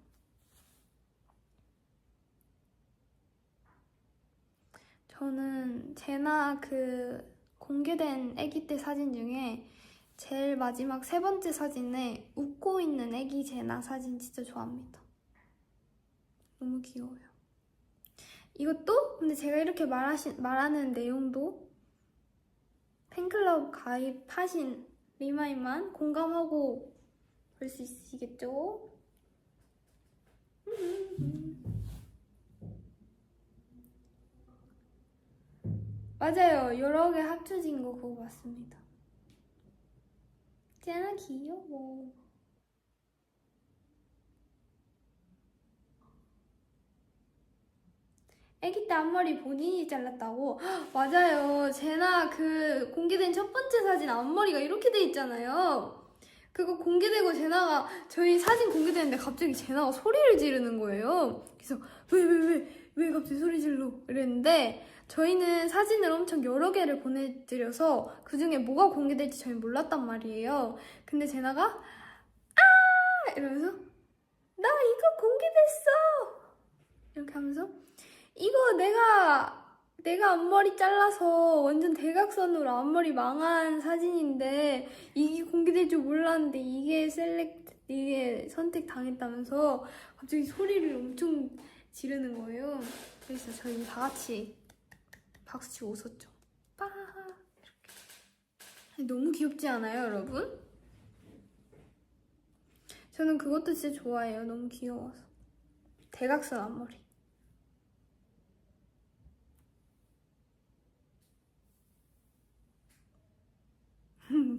저는 제나 공개된 아기 때 사진 중에 제일 마지막 세 번째 사진에 웃고 있는 아기 제나 사진 진짜 좋아합니다. 너무 귀여워요. 이것도 근데 제가 이렇게 말하는 내용도 팬클럽 가입하신 리마이만 공감하고 볼 수 있으시겠죠? 맞아요. 여러 개 합쳐진 거 그거 맞습니다. 쟤나 귀여워. 아기 때 앞머리 본인이 잘랐다고? 헉, 맞아요. 제나 그 공개된 첫 번째 사진 앞머리가 이렇게 돼 있잖아요. 그거 공개되고 제나가 저희 사진 공개되는데 갑자기 제나가 소리를 지르는 거예요. 그래서 왜 갑자기 소리 질러? 이랬는데 저희는 사진을 엄청 여러 개를 보내드려서 그 중에 뭐가 공개될지 저희 몰랐단 말이에요. 근데 제나가 아! 이러면서 나 이거 공개됐어! 이렇게 하면서 이거 내가 앞머리 잘라서 완전 대각선으로 앞머리 망한 사진인데 이게 공개될 줄 몰랐는데 이게 선택 당했다면서 갑자기 소리를 엄청 지르는 거예요. 그래서 저희 다 같이 박수 치고 웃었죠. 빠하하 이렇게. 너무 귀엽지 않아요, 여러분? 저는 그것도 진짜 좋아해요. 너무 귀여워서. 대각선 앞머리.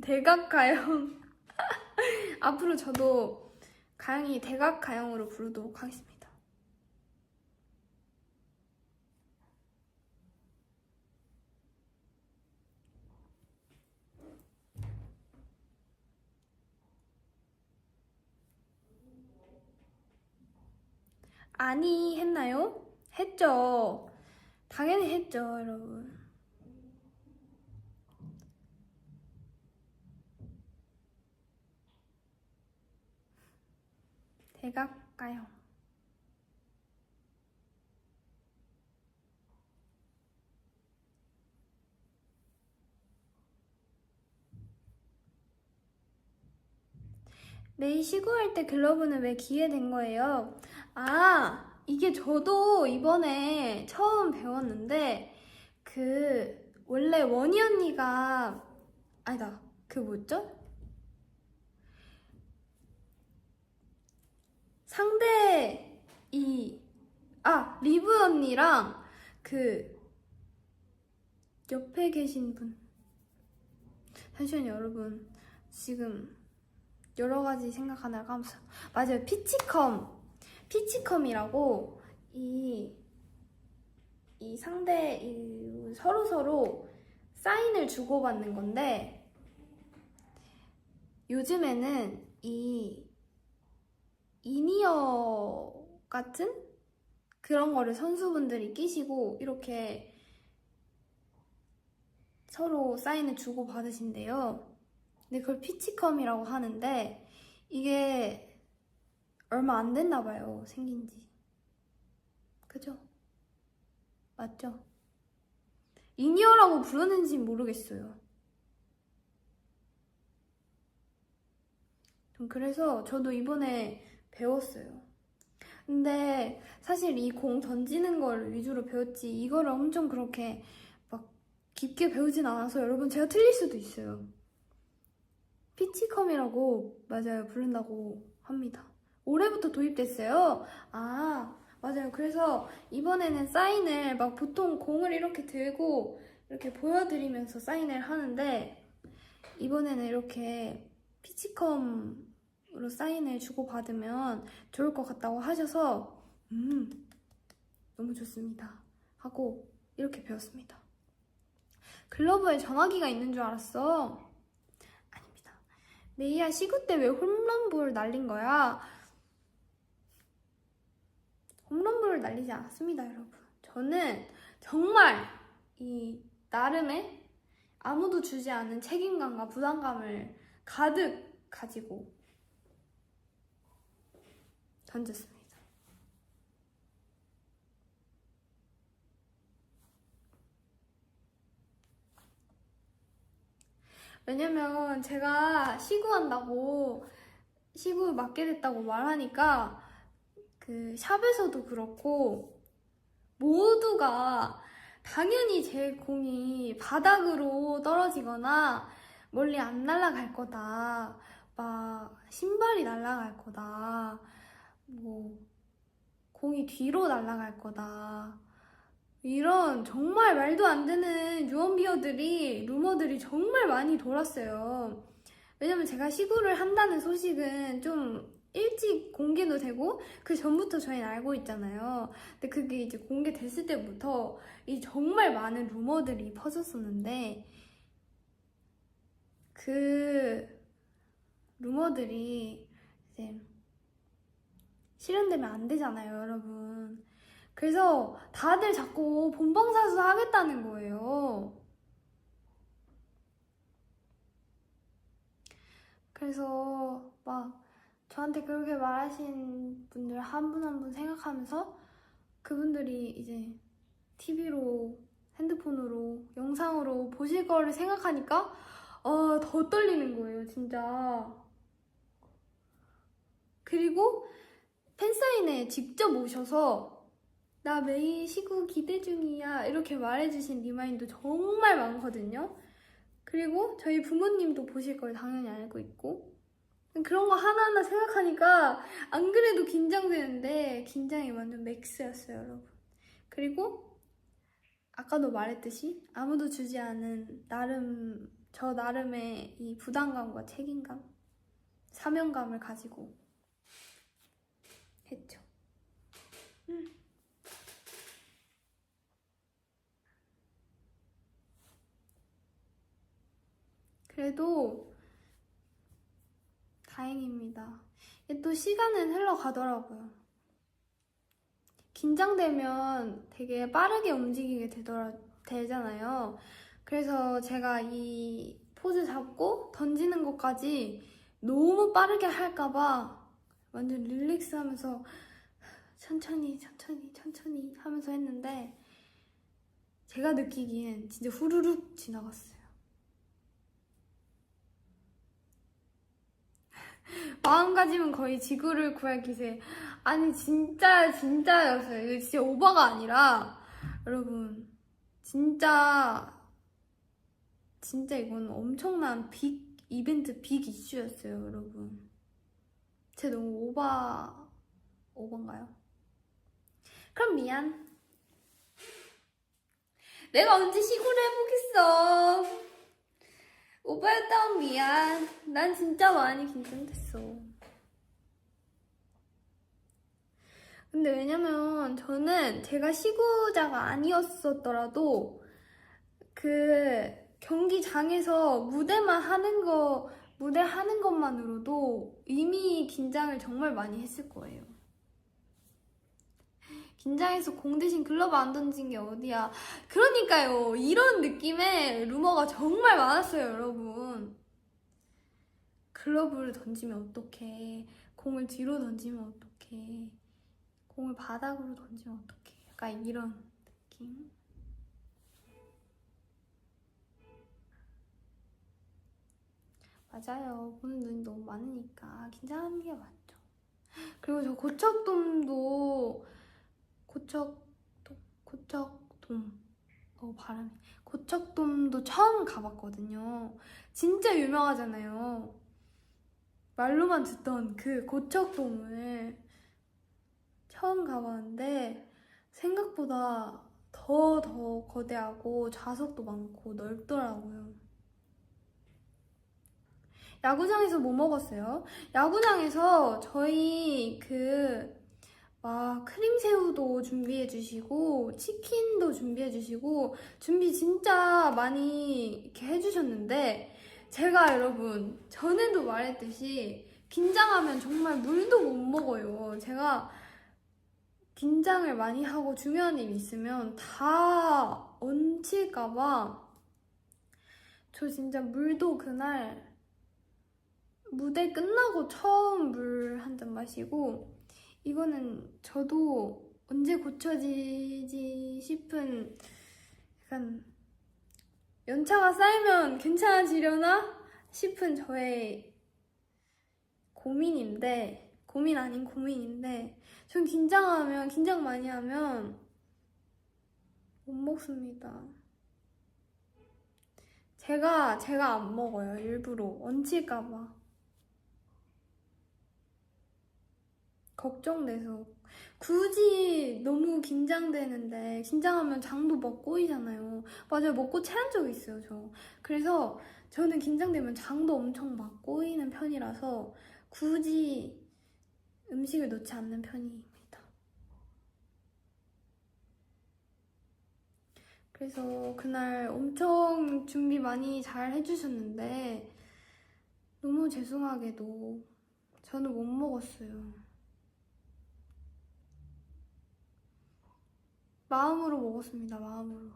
대각 가영. 앞으로 저도 가영이 대각 가영으로 부르도록 하겠습니다. 아니, 했나요? 했죠. 당연히 했죠, 여러분. 대각 가영. 매일 시구할 때 글러브는 왜 귀에 댄 거예요? 아, 이게 저도 이번에 처음 배웠는데 원래 원희 언니가 아니다, 뭐였죠? 리브 언니랑 옆에 계신 분. 잠시만요, 여러분. 지금 여러 가지 생각하느라 까먹었어요. 맞아요, 피치컴이라고 이 서로 사인을 주고받는 건데 요즘에는 이 이니어 같은 그런 거를 선수분들이 끼시고 이렇게 서로 사인을 주고받으신대요. 근데 그걸 피치컴이라고 하는데 이게 얼마 안 됐나 봐요, 생긴 지. 그죠? 맞죠? 이니어라고 부르는지 모르겠어요. 그래서 저도 이번에 배웠어요. 근데 사실 이 공 던지는 걸 위주로 배웠지 이거를 엄청 그렇게 막 깊게 배우진 않아서 여러분 제가 틀릴 수도 있어요. 피치컴이라고 맞아요, 부른다고 합니다. 올해부터 도입됐어요. 아, 맞아요. 그래서 이번에는 사인을 막 보통 공을 이렇게 들고 이렇게 보여드리면서 사인을 하는데 이번에는 이렇게 피치컴으로 사인을 주고받으면 좋을 것 같다고 하셔서 너무 좋습니다 하고 이렇게 배웠습니다. 글러브에 전화기가 있는 줄 알았어. 아닙니다. 메이야, 시구 때 왜 홈런볼 날린 거야? 홈런볼을 날리지 않았습니다, 여러분. 저는 정말 이 나름의 아무도 주지 않은 책임감과 부담감을 가득 가지고 던졌습니다. 왜냐면 제가 시구 맡게 됐다고 말하니까 그 샵에서도 그렇고 모두가 당연히 제 공이 바닥으로 떨어지거나 멀리 안 날아갈 거다. 막 신발이 날아갈 거다. 뭐 공이 뒤로 날아갈 거다. 이런 정말 말도 안 되는 루머들이 정말 많이 돌았어요. 왜냐면 제가 시구를 한다는 소식은 좀 일찍 공개도 되고 그 전부터 저희는 알고 있잖아요. 근데 그게 이제 공개됐을 때부터 이 정말 많은 루머들이 퍼졌었는데 그 루머들이 이제 실현되면 안 되잖아요, 여러분. 그래서 다들 자꾸 본방사수 하겠다는 거예요. 그래서 막 저한테 그렇게 말하신 분들 한 분 한 분 생각하면서 그분들이 이제 TV로, 핸드폰으로, 영상으로 보실 거를 생각하니까 더 떨리는 거예요, 진짜. 그리고 팬사인회 직접 오셔서 나 매일 시구 기대 중이야 이렇게 말해주신 리마인도 정말 많거든요. 그리고 저희 부모님도 보실 걸 당연히 알고 있고 그런 거 하나하나 생각하니까 안 그래도 긴장되는데 긴장이 완전 맥스였어요, 여러분. 그리고 아까도 말했듯이 아무도 주지 않은 저 나름의 이 부담감과 책임감, 사명감을 가지고 했죠. 그래도 다행입니다. 또 시간은 흘러가더라고요. 긴장되면 되게 빠르게 움직이게 되잖아요. 그래서 제가 이 포즈 잡고 던지는 것까지 너무 빠르게 할까봐 완전 릴렉스 하면서 천천히 하면서 했는데 제가 느끼기엔 진짜 후루룩 지나갔어요. 마음가짐은 거의 지구를 구할 기세. 아니 진짜였어요. 이거 진짜 오버가 아니라 여러분 진짜 이건 엄청난 빅 이벤트, 빅 이슈였어요, 여러분. 제 너무 오버인가요? 그럼 미안. 내가 언제 시구를 해보겠어. 오버였다면 미안. 난 진짜 많이 긴장됐어. 근데 왜냐면 저는 제가 시구자가 아니었었더라도 그 경기장에서 무대 하는 것만으로도 이미 긴장을 정말 많이 했을 거예요. 긴장해서 공 대신 글러브 안 던진 게 어디야. 그러니까요. 이런 느낌의 루머가 정말 많았어요, 여러분. 글러브를 던지면 어떡해. 공을 뒤로 던지면 어떡해. 공을 바닥으로 던지면 어떡해. 약간 이런 느낌. 맞아요. 보는 눈이 너무 많으니까 긴장하는 게 맞죠. 그리고 저 고척돔도 처음 가봤거든요. 진짜 유명하잖아요. 말로만 듣던 그 고척돔을 처음 가봤는데 생각보다 더 거대하고 좌석도 많고 넓더라고요. 야구장에서 뭐 먹었어요? 야구장에서 저희 막 크림새우도 준비해주시고 치킨도 준비해주시고 준비 진짜 많이 이렇게 해주셨는데 제가 여러분 전에도 말했듯이 긴장하면 정말 물도 못 먹어요. 제가 긴장을 많이 하고 중요한 일 있으면 다 얹힐까봐 저 진짜 물도 그날 무대 끝나고 처음 물 한 잔 마시고 이거는 저도 언제 고쳐지지 싶은 약간 연차가 쌓이면 괜찮아지려나 싶은 저의 고민 아닌 고민인데, 전 긴장 많이 하면 못 먹습니다. 제가 안 먹어요. 일부러 얹힐까봐 걱정돼서. 굳이 너무 긴장되는데, 긴장하면 장도 막 꼬이잖아요. 맞아요. 먹고 체한 적 있어요, 저. 그래서 저는 긴장되면 장도 엄청 막 꼬이는 편이라서 굳이 음식을 넣지 않는 편입니다. 그래서 그날 엄청 준비 많이 잘 해주셨는데 너무 죄송하게도 저는 못 먹었어요. 마음으로 먹었습니다. 마음으로.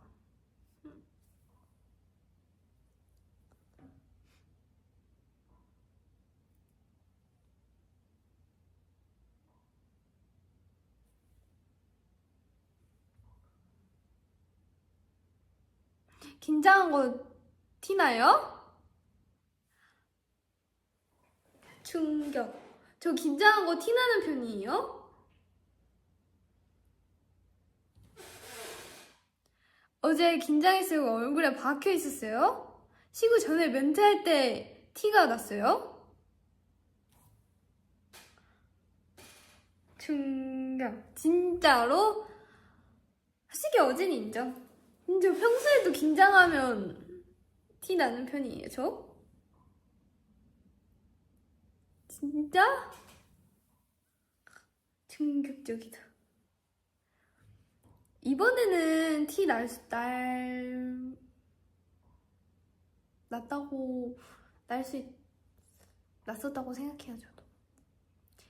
긴장한 거 티나요? 충격. 저 긴장한 거 티나는 편이에요? 어제 긴장했어요. 얼굴에 박혀 있었어요? 쉬고 전에 멘트할 때 티가 났어요? 충격. 진짜로? 솔직히 어제는 인정. 근데 평소에도 긴장하면 티 나는 편이에요, 저? 진짜? 충격적이다. 이번에는 티 났었다고 생각해요, 저도.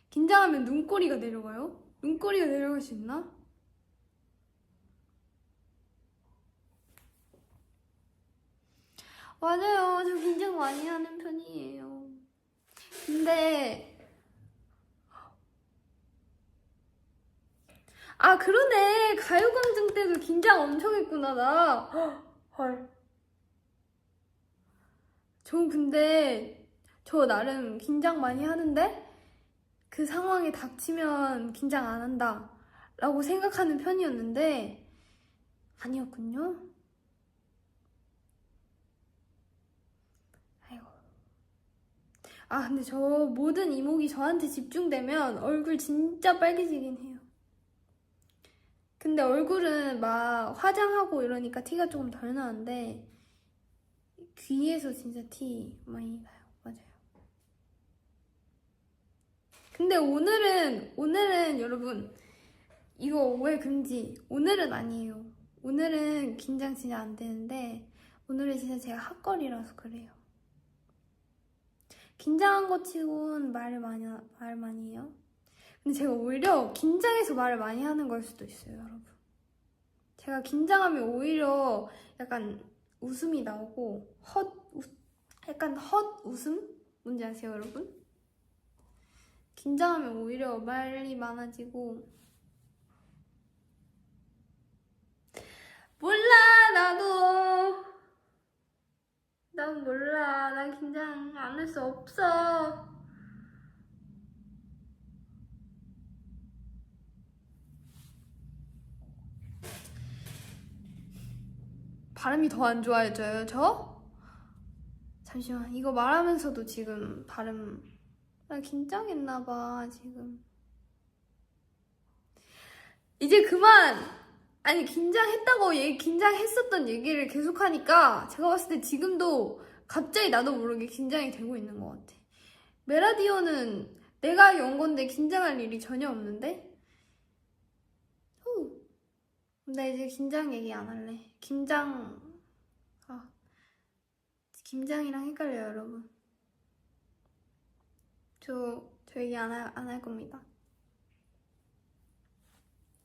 긴장하면 눈꼬리가 내려가요? 눈꼬리가 내려갈 수 있나? 맞아요. 저 긴장 많이 하는 편이에요. 근데 아, 그러네. 가요광장 때도 긴장 엄청 했구나, 나. 헐. 저 나름 긴장 많이 하는데 그 상황에 닥치면 긴장 안 한다 라고 생각하는 편이었는데 아니었군요. 아이고. 아, 근데 저 모든 이목이 저한테 집중되면 얼굴 진짜 빨개지긴 해요. 근데 얼굴은 막 화장하고 이러니까 티가 조금 덜 나는데 귀에서 진짜 티 많이 나요. 맞아요. 근데 오늘은 여러분 이거 오해 금지. 오늘은 아니에요. 오늘은 긴장 진짜 안 되는데 오늘은 진짜 제가 핫걸이라서 그래요. 긴장한 거 치곤 말 많이 해요. 근데 제가 오히려 긴장해서 말을 많이 하는 걸 수도 있어요, 여러분. 제가 긴장하면 오히려 약간 웃음이 나오고 약간 헛 웃음? 뭔지 아세요, 여러분? 긴장하면 오히려 말이 많아지고. 몰라, 난 몰라. 난 긴장 안 할 수 없어. 발음이 더 안 좋아져요, 저? 잠시만, 이거 말하면서도 지금 나 긴장했나봐, 지금. 이제 그만! 아니, 긴장했었던 얘기를 계속하니까 제가 봤을 때 지금도 갑자기 나도 모르게 긴장이 되고 있는 것 같아. 메라디오는 내가 연 건데 긴장할 일이 전혀 없는데? 나 이제 긴장 얘기 안 할래. 김장이랑 헷갈려요, 여러분. 저 얘기 안 할 겁니다.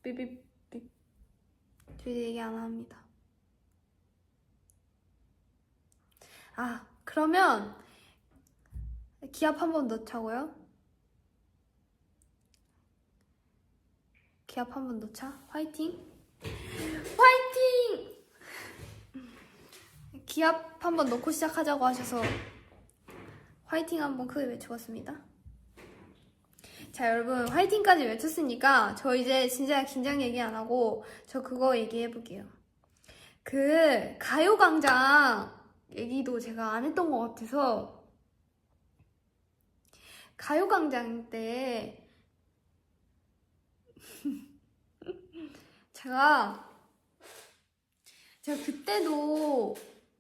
삐삐삐. 저 얘기 안 합니다. 아, 그러면 기합 한번 넣자고요? 기합 한번 넣자. 화이팅! 화이팅! 기합 한번 넣고 시작하자고 하셔서 화이팅 한번 크게 외쳐봤습니다. 자, 여러분 화이팅까지 외쳤으니까 저 이제 진짜 긴장 얘기 안 하고 저 그거 얘기해볼게요. 그 가요광장 얘기도 제가 안 했던 것 같아서, 가요광장 때 제가 그때도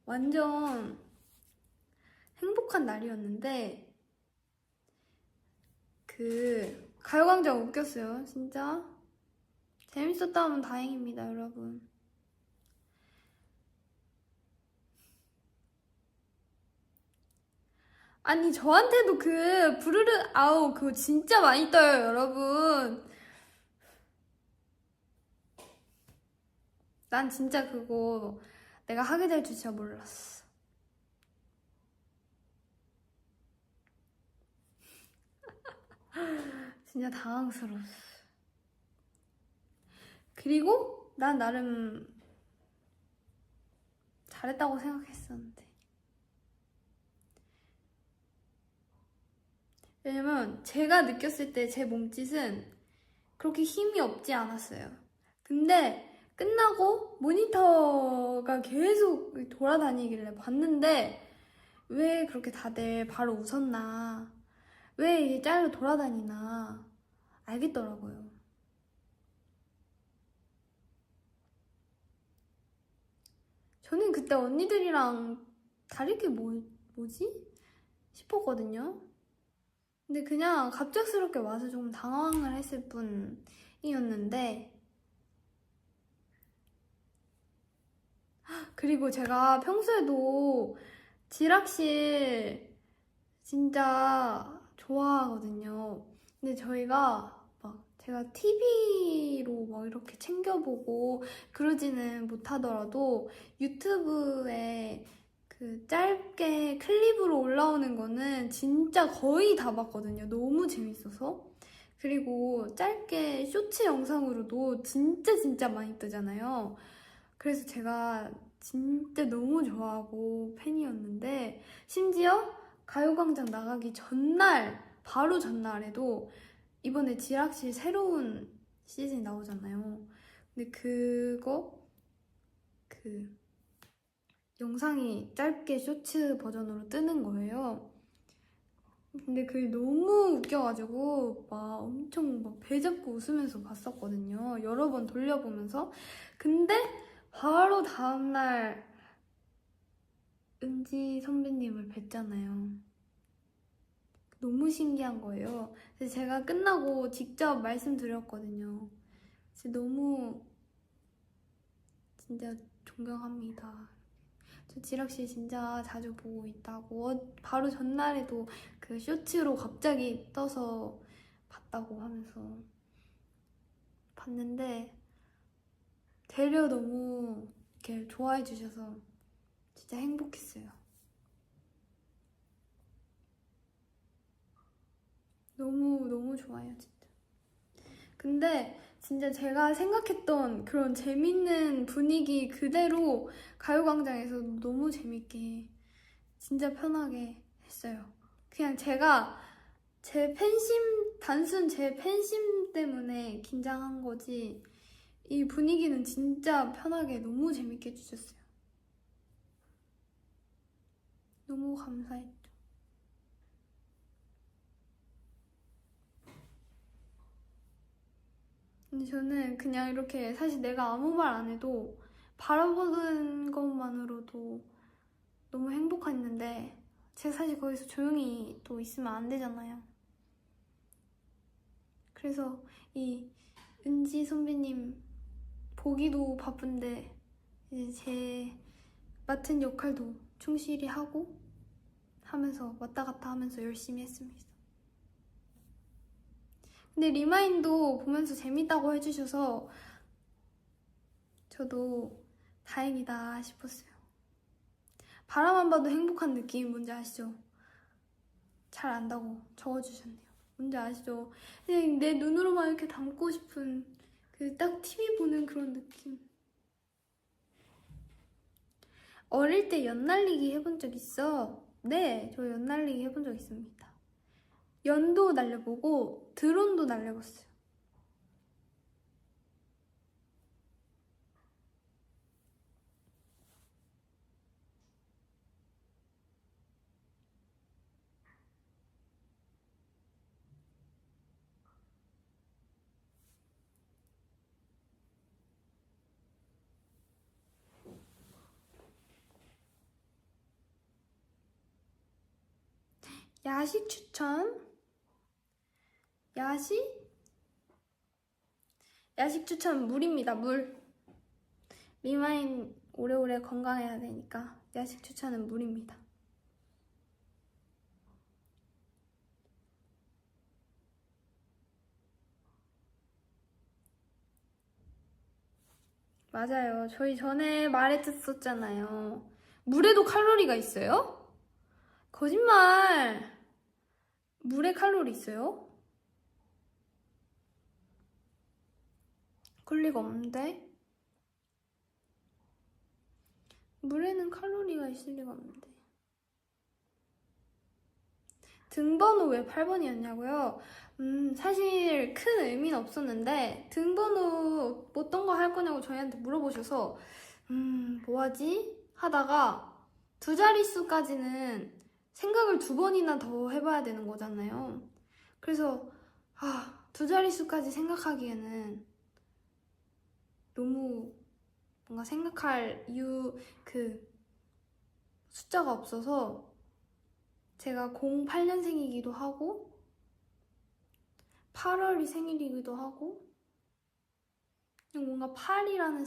완전 행복한 날이었는데, 그 가요광장 웃겼어요. 진짜 재밌었다면 다행입니다, 여러분. 아니 저한테도 그 부르르 아우 그거 진짜 많이 떠요, 여러분. 난 진짜 그거 내가 하게 될 줄 진짜 몰랐어. 진짜 당황스러웠어. 그리고 난 나름 잘했다고 생각했었는데, 왜냐면 제가 느꼈을 때 제 몸짓은 그렇게 힘이 없지 않았어요. 근데 끝나고 모니터가 계속 돌아다니길래 봤는데, 왜 그렇게 다들 바로 웃었나, 왜 이게 짤로 돌아다니나 알겠더라고요. 저는 그때 언니들이랑 다를 게 뭐지? 싶었거든요. 근데 그냥 갑작스럽게 와서 조금 당황을 했을 뿐이었는데, 그리고 제가 평소에도 지락실 진짜 좋아하거든요. 근데 저희가 막 제가 TV로 막 이렇게 챙겨보고 그러지는 못하더라도 유튜브에 그 짧게 클립으로 올라오는 거는 진짜 거의 다 봤거든요. 너무 재밌어서. 그리고 짧게 쇼츠 영상으로도 진짜 많이 뜨잖아요. 그래서 제가 진짜 너무 좋아하고 팬이었는데, 심지어 가요광장 나가기 전날, 바로 전날에도 이번에 지락실 새로운 시즌이 나오잖아요. 근데 그거 영상이 짧게 쇼츠 버전으로 뜨는 거예요. 근데 그게 너무 웃겨가지고 막 엄청 막 배 잡고 웃으면서 봤었거든요. 여러 번 돌려보면서. 근데 바로 다음날 은지 선배님을 뵀잖아요. 너무 신기한 거예요. 그래서 제가 끝나고 직접 말씀드렸거든요. 진짜 너무 진짜 존경합니다. 저 지락실 진짜 자주 보고 있다고. 바로 전날에도 그 쇼츠로 갑자기 떠서 봤다고 하면서 봤는데, 되려 너무 이렇게 좋아해 주셔서 진짜 행복했어요. 너무 좋아요, 진짜. 근데 진짜 제가 생각했던 그런 재밌는 분위기 그대로 가요광장에서 너무 재밌게, 진짜 편하게 했어요. 그냥 제가 단순 제 팬심 때문에 긴장한 거지, 이 분위기는 진짜 편하게 너무 재밌게 해주셨어요. 너무 감사했죠. 근데 저는 그냥 이렇게 사실 내가 아무 말 안 해도 바라보는 것만으로도 너무 행복했는데, 제가 사실 거기서 조용히 또 있으면 안 되잖아요. 그래서 이 은지 선배님 보기도 바쁜데 이제 제 맡은 역할도 충실히 하고 하면서 왔다 갔다 하면서 열심히 했습니다. 근데 리마인도 보면서 재밌다고 해주셔서 저도 다행이다 싶었어요. 바라만 봐도 행복한 느낌 뭔지 아시죠? 잘 안다고 적어주셨네요. 뭔지 아시죠? 그냥 내 눈으로만 이렇게 담고 싶은 그 딱 TV 보는 그런 느낌. 어릴 때 연날리기 해본 적 있어? 네, 저 연날리기 해본 적 있습니다. 연도 날려보고 드론도 날려봤어요. 야식 추천? 야식? 야식 추천 물입니다, 물. 리마인 오래오래 건강해야 되니까 야식 추천은 물입니다. 맞아요. 저희 전에 말했었잖아요. 물에도 칼로리가 있어요? 거짓말! 물에 칼로리 있어요? 그럴 리가 없는데? 물에는 칼로리가 있을 리가 없는데. 등번호 왜 8번이었냐고요? 사실 큰 의미는 없었는데 등번호 어떤 거 할 거냐고 저희한테 물어보셔서 뭐하지? 하다가 두 자릿수까지는 생각을 2번이나 더 해봐야 되는 거잖아요. 그래서 두 자릿수까지 생각하기에는 너무 뭔가 생각할 숫자가 없어서 제가 08년생이기도 하고 8월이 생일이기도 하고 뭔가 8이라는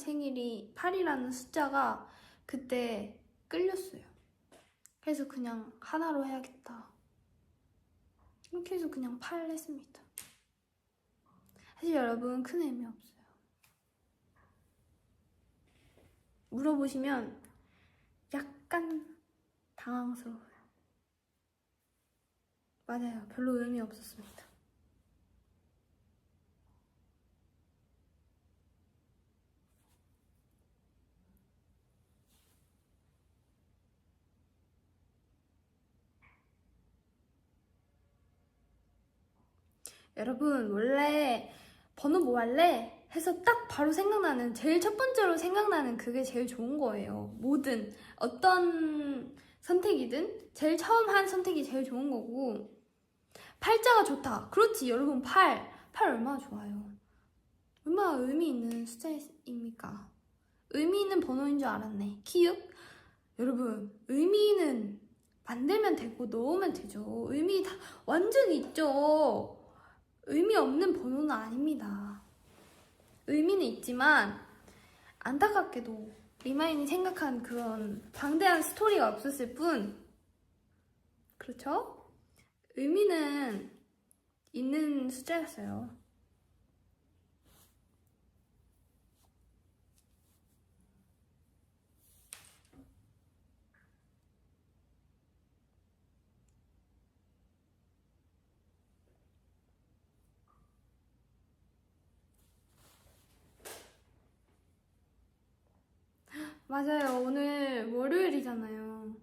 숫자가 그때 끌렸어요. 그래서 그냥 하나로 해야겠다. 이렇게 해서 그냥 8 했습니다. 사실 여러분 큰 의미 없어요. 물어보시면 약간 당황스러워요. 맞아요. 별로 의미 없었습니다. 여러분 원래 번호 뭐 할래? 해서 딱 바로 생각나는 제일 첫 번째로 생각나는 그게 제일 좋은 거예요. 뭐든 어떤 선택이든 제일 처음 한 선택이 제일 좋은 거고 팔자가 좋다. 그렇지 여러분 8 얼마나 좋아요. 얼마나 의미 있는 숫자입니까? 의미 있는 번호인 줄 알았네. 키읔? 여러분 의미는 만들면 되고 넣으면 되죠. 의미 다 완전 있죠. 의미 없는 번호는 아닙니다. 의미는 있지만 안타깝게도 리마인이 생각한 그런 방대한 스토리가 없었을 뿐 그렇죠? 의미는 있는 숫자였어요. 맞아요. 오늘 월요일이잖아요.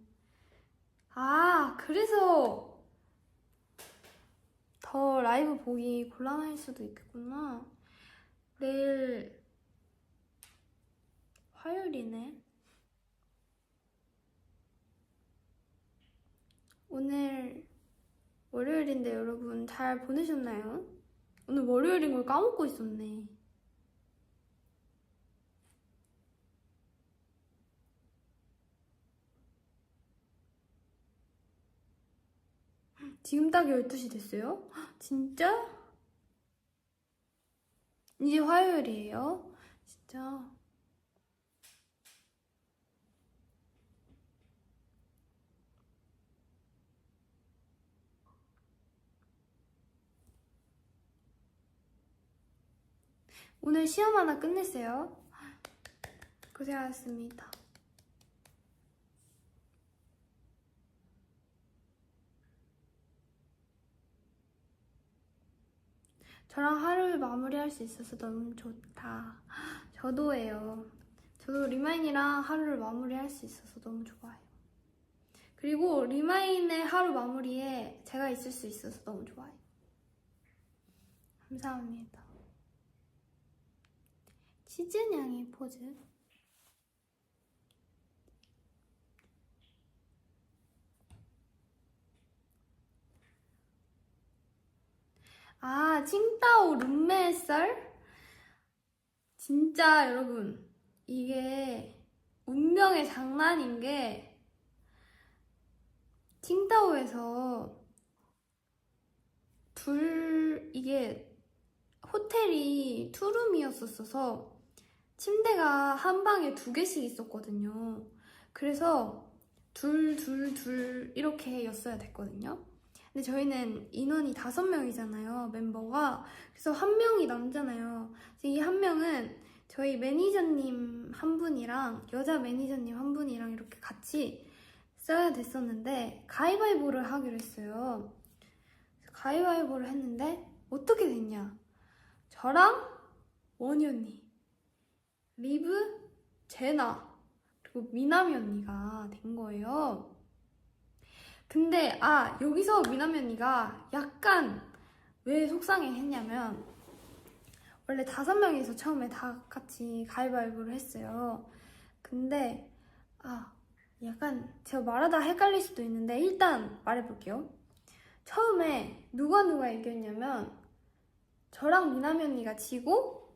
그래서 더 라이브 보기 곤란할 수도 있겠구나. 내일 화요일이네. 오늘 월요일인데 여러분 잘 보내셨나요? 오늘 월요일인 걸 까먹고 있었네. 지금 딱 12시 됐어요? 진짜? 이제 화요일이에요? 진짜? 오늘 시험 하나 끝냈어요? 고생하셨습니다. 저랑 하루를 마무리할 수 있어서 너무 좋다. 저도예요. 저도 리마인이랑 하루를 마무리할 수 있어서 너무 좋아요. 그리고 리마인의 하루 마무리에 제가 있을 수 있어서 너무 좋아요. 감사합니다. 치즈냥이 포즈. 아, 칭따오 룸메 썰? 진짜 여러분, 이게 운명의 장난인 게 칭따오에서 이게 호텔이 투룸이었었어서 침대가 한 방에 2개씩 있었거든요. 그래서 둘 이렇게 였어야 됐거든요. 근데 저희는 인원이 5명이잖아요, 멤버가. 그래서 한 명이 남잖아요. 이 한 명은 저희 매니저님 한 분이랑 여자 매니저님 한 분이랑 이렇게 같이 써야 됐었는데 가위바위보를 하기로 했어요. 가위바위보를 했는데 어떻게 됐냐? 저랑 원희 언니, 리브, 제나, 그리고 미나미 언니가 된 거예요. 근데 여기서 미나미 언니가 약간 왜 속상해 했냐면 원래 5명이서 처음에 다 같이 가위바위보를 했어요. 근데 약간 제가 말하다 헷갈릴 수도 있는데 일단 말해볼게요. 처음에 누가 이겼냐면 저랑 미나미 언니가 지고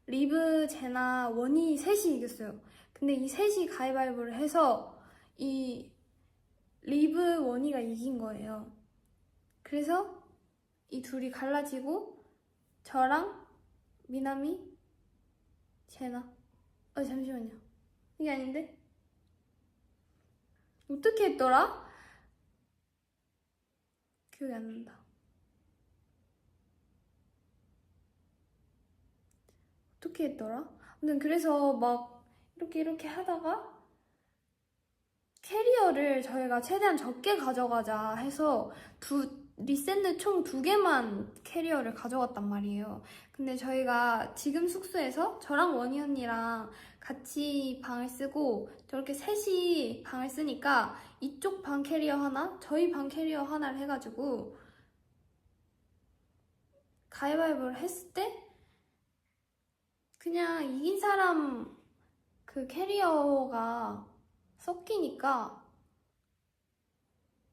리브, 제나, 원희 셋이 이겼어요. 근데 이 셋이 가위바위보를 해서 이 리브, 원희가 이긴 거예요. 그래서 이 둘이 갈라지고 저랑 미나미, 제나. 잠시만요. 이게 아닌데? 어떻게 했더라? 기억이 안 난다. 어떻게 했더라? 아무튼 그래서 막 이렇게 하다가 캐리어를 저희가 최대한 적게 가져가자 해서 리셋는 총 2개만 캐리어를 가져갔단 말이에요. 근데 저희가 지금 숙소에서 저랑 원희 언니랑 같이 방을 쓰고 저렇게 셋이 방을 쓰니까 이쪽 방 캐리어 하나, 저희 방 캐리어 하나를 해가지고 가위바위보를 했을 때 그냥 이긴 사람 그 캐리어가 섞이니까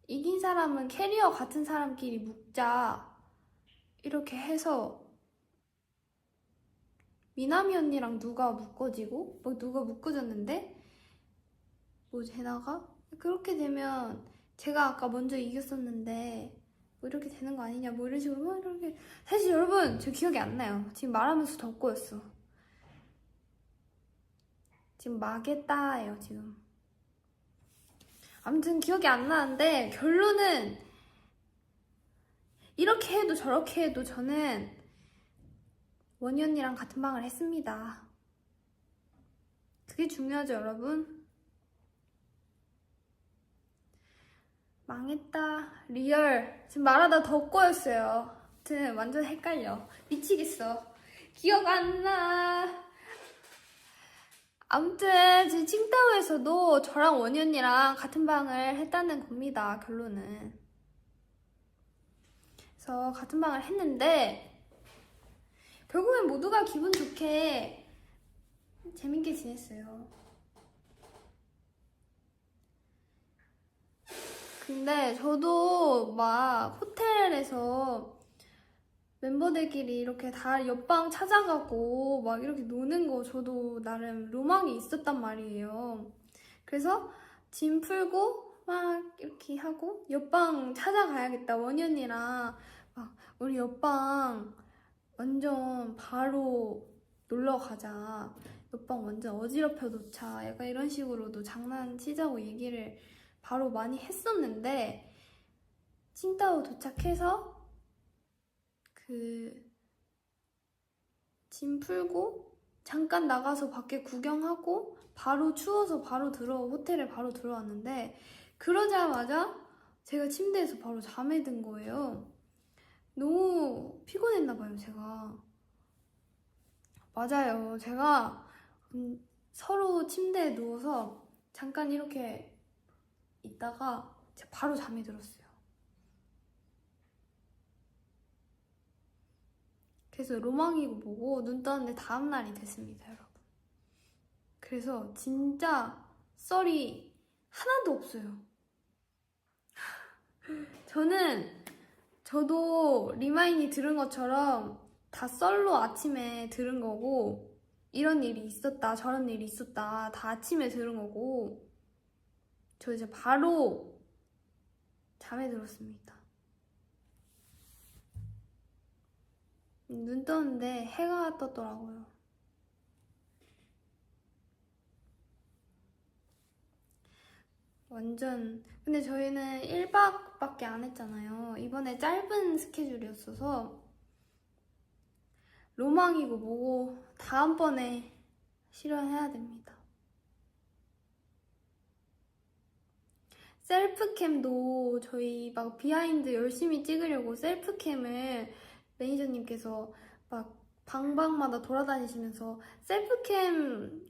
이긴 사람은 캐리어 같은 사람끼리 묶자 이렇게 해서 미나미 언니랑 누가 묶어지고 누가 묶어졌는데 제나가 그렇게 되면 제가 아까 먼저 이겼었는데 이렇게 되는 거 아니냐 이런 식으로 이렇게 사실 여러분 저 기억이 안 나요. 지금 말하면서 더 꼬였어. 지금 마겠다예요 지금. 아무튼 기억이 안 나는데 결론은 이렇게 해도 저렇게 해도 저는 원희 언니랑 같은 방을 했습니다. 그게 중요하죠 여러분. 망했다 리얼. 지금 말하다 더 꼬였어요. 아무튼 완전 헷갈려. 미치겠어. 기억 안 나. 아무튼 지금 칭따오에서도 저랑 원희 언니랑 같은 방을 했다는 겁니다. 결론은. 그래서 같은 방을 했는데 결국엔 모두가 기분 좋게 재밌게 지냈어요. 근데 저도 막 호텔에서 멤버들끼리 이렇게 다 옆방 찾아가고 막 이렇게 노는 거 저도 나름 로망이 있었단 말이에요. 그래서 짐 풀고 막 이렇게 하고 옆방 찾아가야겠다. 원희 언니랑 막 우리 옆방 완전 바로 놀러 가자. 옆방 완전 어지럽혀 놓자. 약간 이런 식으로도 장난치자고 얘기를 바로 많이 했었는데 칭따오 도착해서 짐 풀고 잠깐 나가서 밖에 구경하고 바로 추워서 호텔에 바로 들어왔는데 그러자마자 제가 침대에서 바로 잠에 든 거예요. 너무 피곤했나 봐요 제가. 맞아요. 제가 서로 침대에 누워서 잠깐 이렇게 있다가 제가 바로 잠이 들었어요. 그래서 로망이고 뭐고 눈 떴는데 다음날이 됐습니다, 여러분. 그래서 진짜 썰이 하나도 없어요. 저도 리마인이 들은 것처럼 다 썰로 아침에 들은 거고, 이런 일이 있었다, 저런 일이 있었다, 다 아침에 들은 거고, 저 이제 바로 잠에 들었습니다. 눈 떴는데 해가 떴더라고요. 완전. 근데 저희는 1박밖에 안 했잖아요. 이번에 짧은 스케줄이었어서 로망이고 뭐고 다음번에 실현해야 됩니다. 셀프캠도 저희 막 비하인드 열심히 찍으려고 셀프캠을 매니저님께서 막 방방마다 돌아다니시면서 셀프캠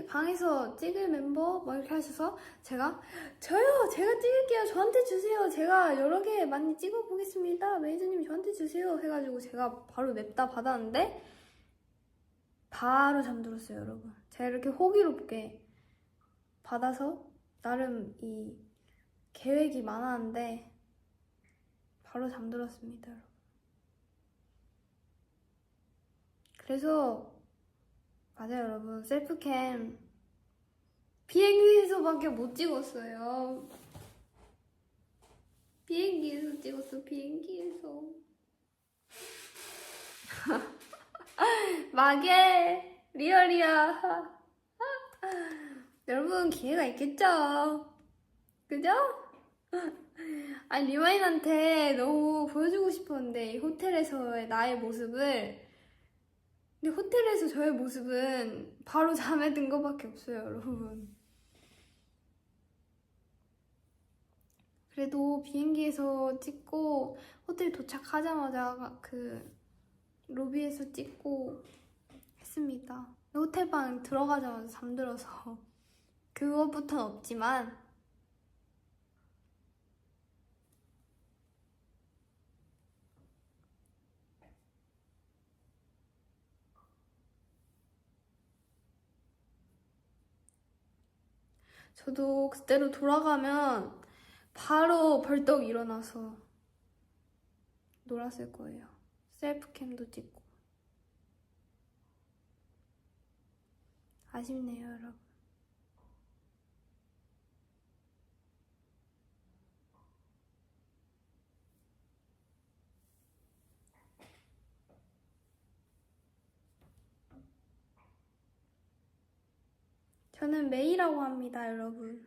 방에서 찍을 멤버 막 이렇게 하셔서 제가 찍을게요. 저한테 주세요. 제가 여러 개 많이 찍어보겠습니다. 매니저님 저한테 주세요. 해가지고 제가 바로 냅다 받았는데 바로 잠들었어요, 여러분. 제가 이렇게 호기롭게 받아서 나름 이 계획이 많았는데 바로 잠들었습니다, 여러분. 그래서 맞아요, 여러분. 셀프캠 비행기에서밖에 못 찍었어요. 비행기에서 찍었어, 비행기에서. 마게 리얼이야. 여러분 기회가 있겠죠? 그죠? 아니 리와인한테 너무 보여주고 싶었는데 이 호텔에서의 나의 모습을. 근데 호텔에서 저의 모습은 바로 잠에 든 것밖에 없어요, 여러분. 그래도 비행기에서 찍고 호텔 도착하자마자 그 로비에서 찍고 했습니다. 호텔방 들어가자마자 잠들어서 그것부터는 없지만 저도 그때로 돌아가면 바로 벌떡 일어나서 놀았을 거예요. 셀프캠도 찍고. 아쉽네요, 여러분. 저는 메이라고 합니다, 여러분.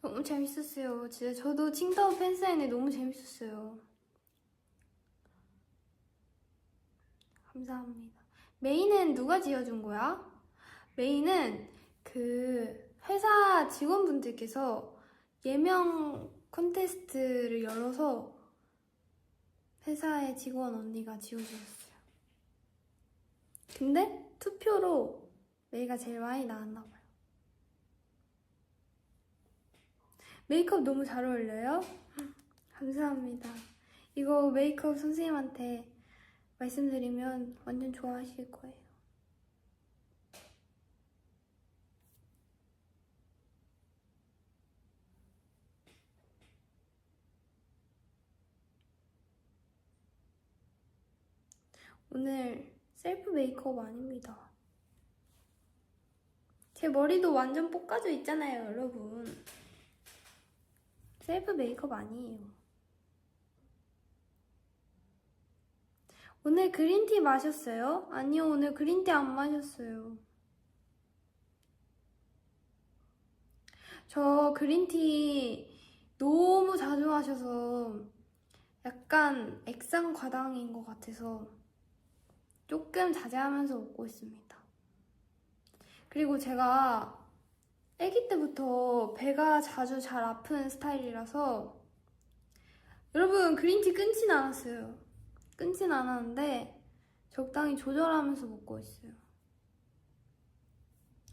너무 재밌었어요. 진짜 저도 칭타오 팬사인회 너무 재밌었어요. 감사합니다. 메이는 누가 지어준 거야? 메이는 그 회사 직원분들께서 예명 콘테스트를 열어서 회사의 직원 언니가 지어주셨어요. 근데 투표로 메이가 제일 많이 나왔나봐요. 메이크업 너무 잘 어울려요? 감사합니다. 이거 메이크업 선생님한테 말씀드리면 완전 좋아하실 거예요. 오늘 셀프 메이크업 아닙니다. 제 머리도 완전 볶아져 있잖아요, 여러분. 셀프 메이크업 아니에요. 오늘 그린티 마셨어요? 아니요, 오늘 그린티 안 마셨어요. 저 그린티 너무 자주 마셔서 약간 액상 과당인 것 같아서 조금 자제하면서 먹고 있습니다. 그리고 제가 아기 때부터 배가 자주 잘 아픈 스타일이라서 여러분 그린티 끊진 않았어요. 끊진 않았는데 적당히 조절하면서 먹고 있어요.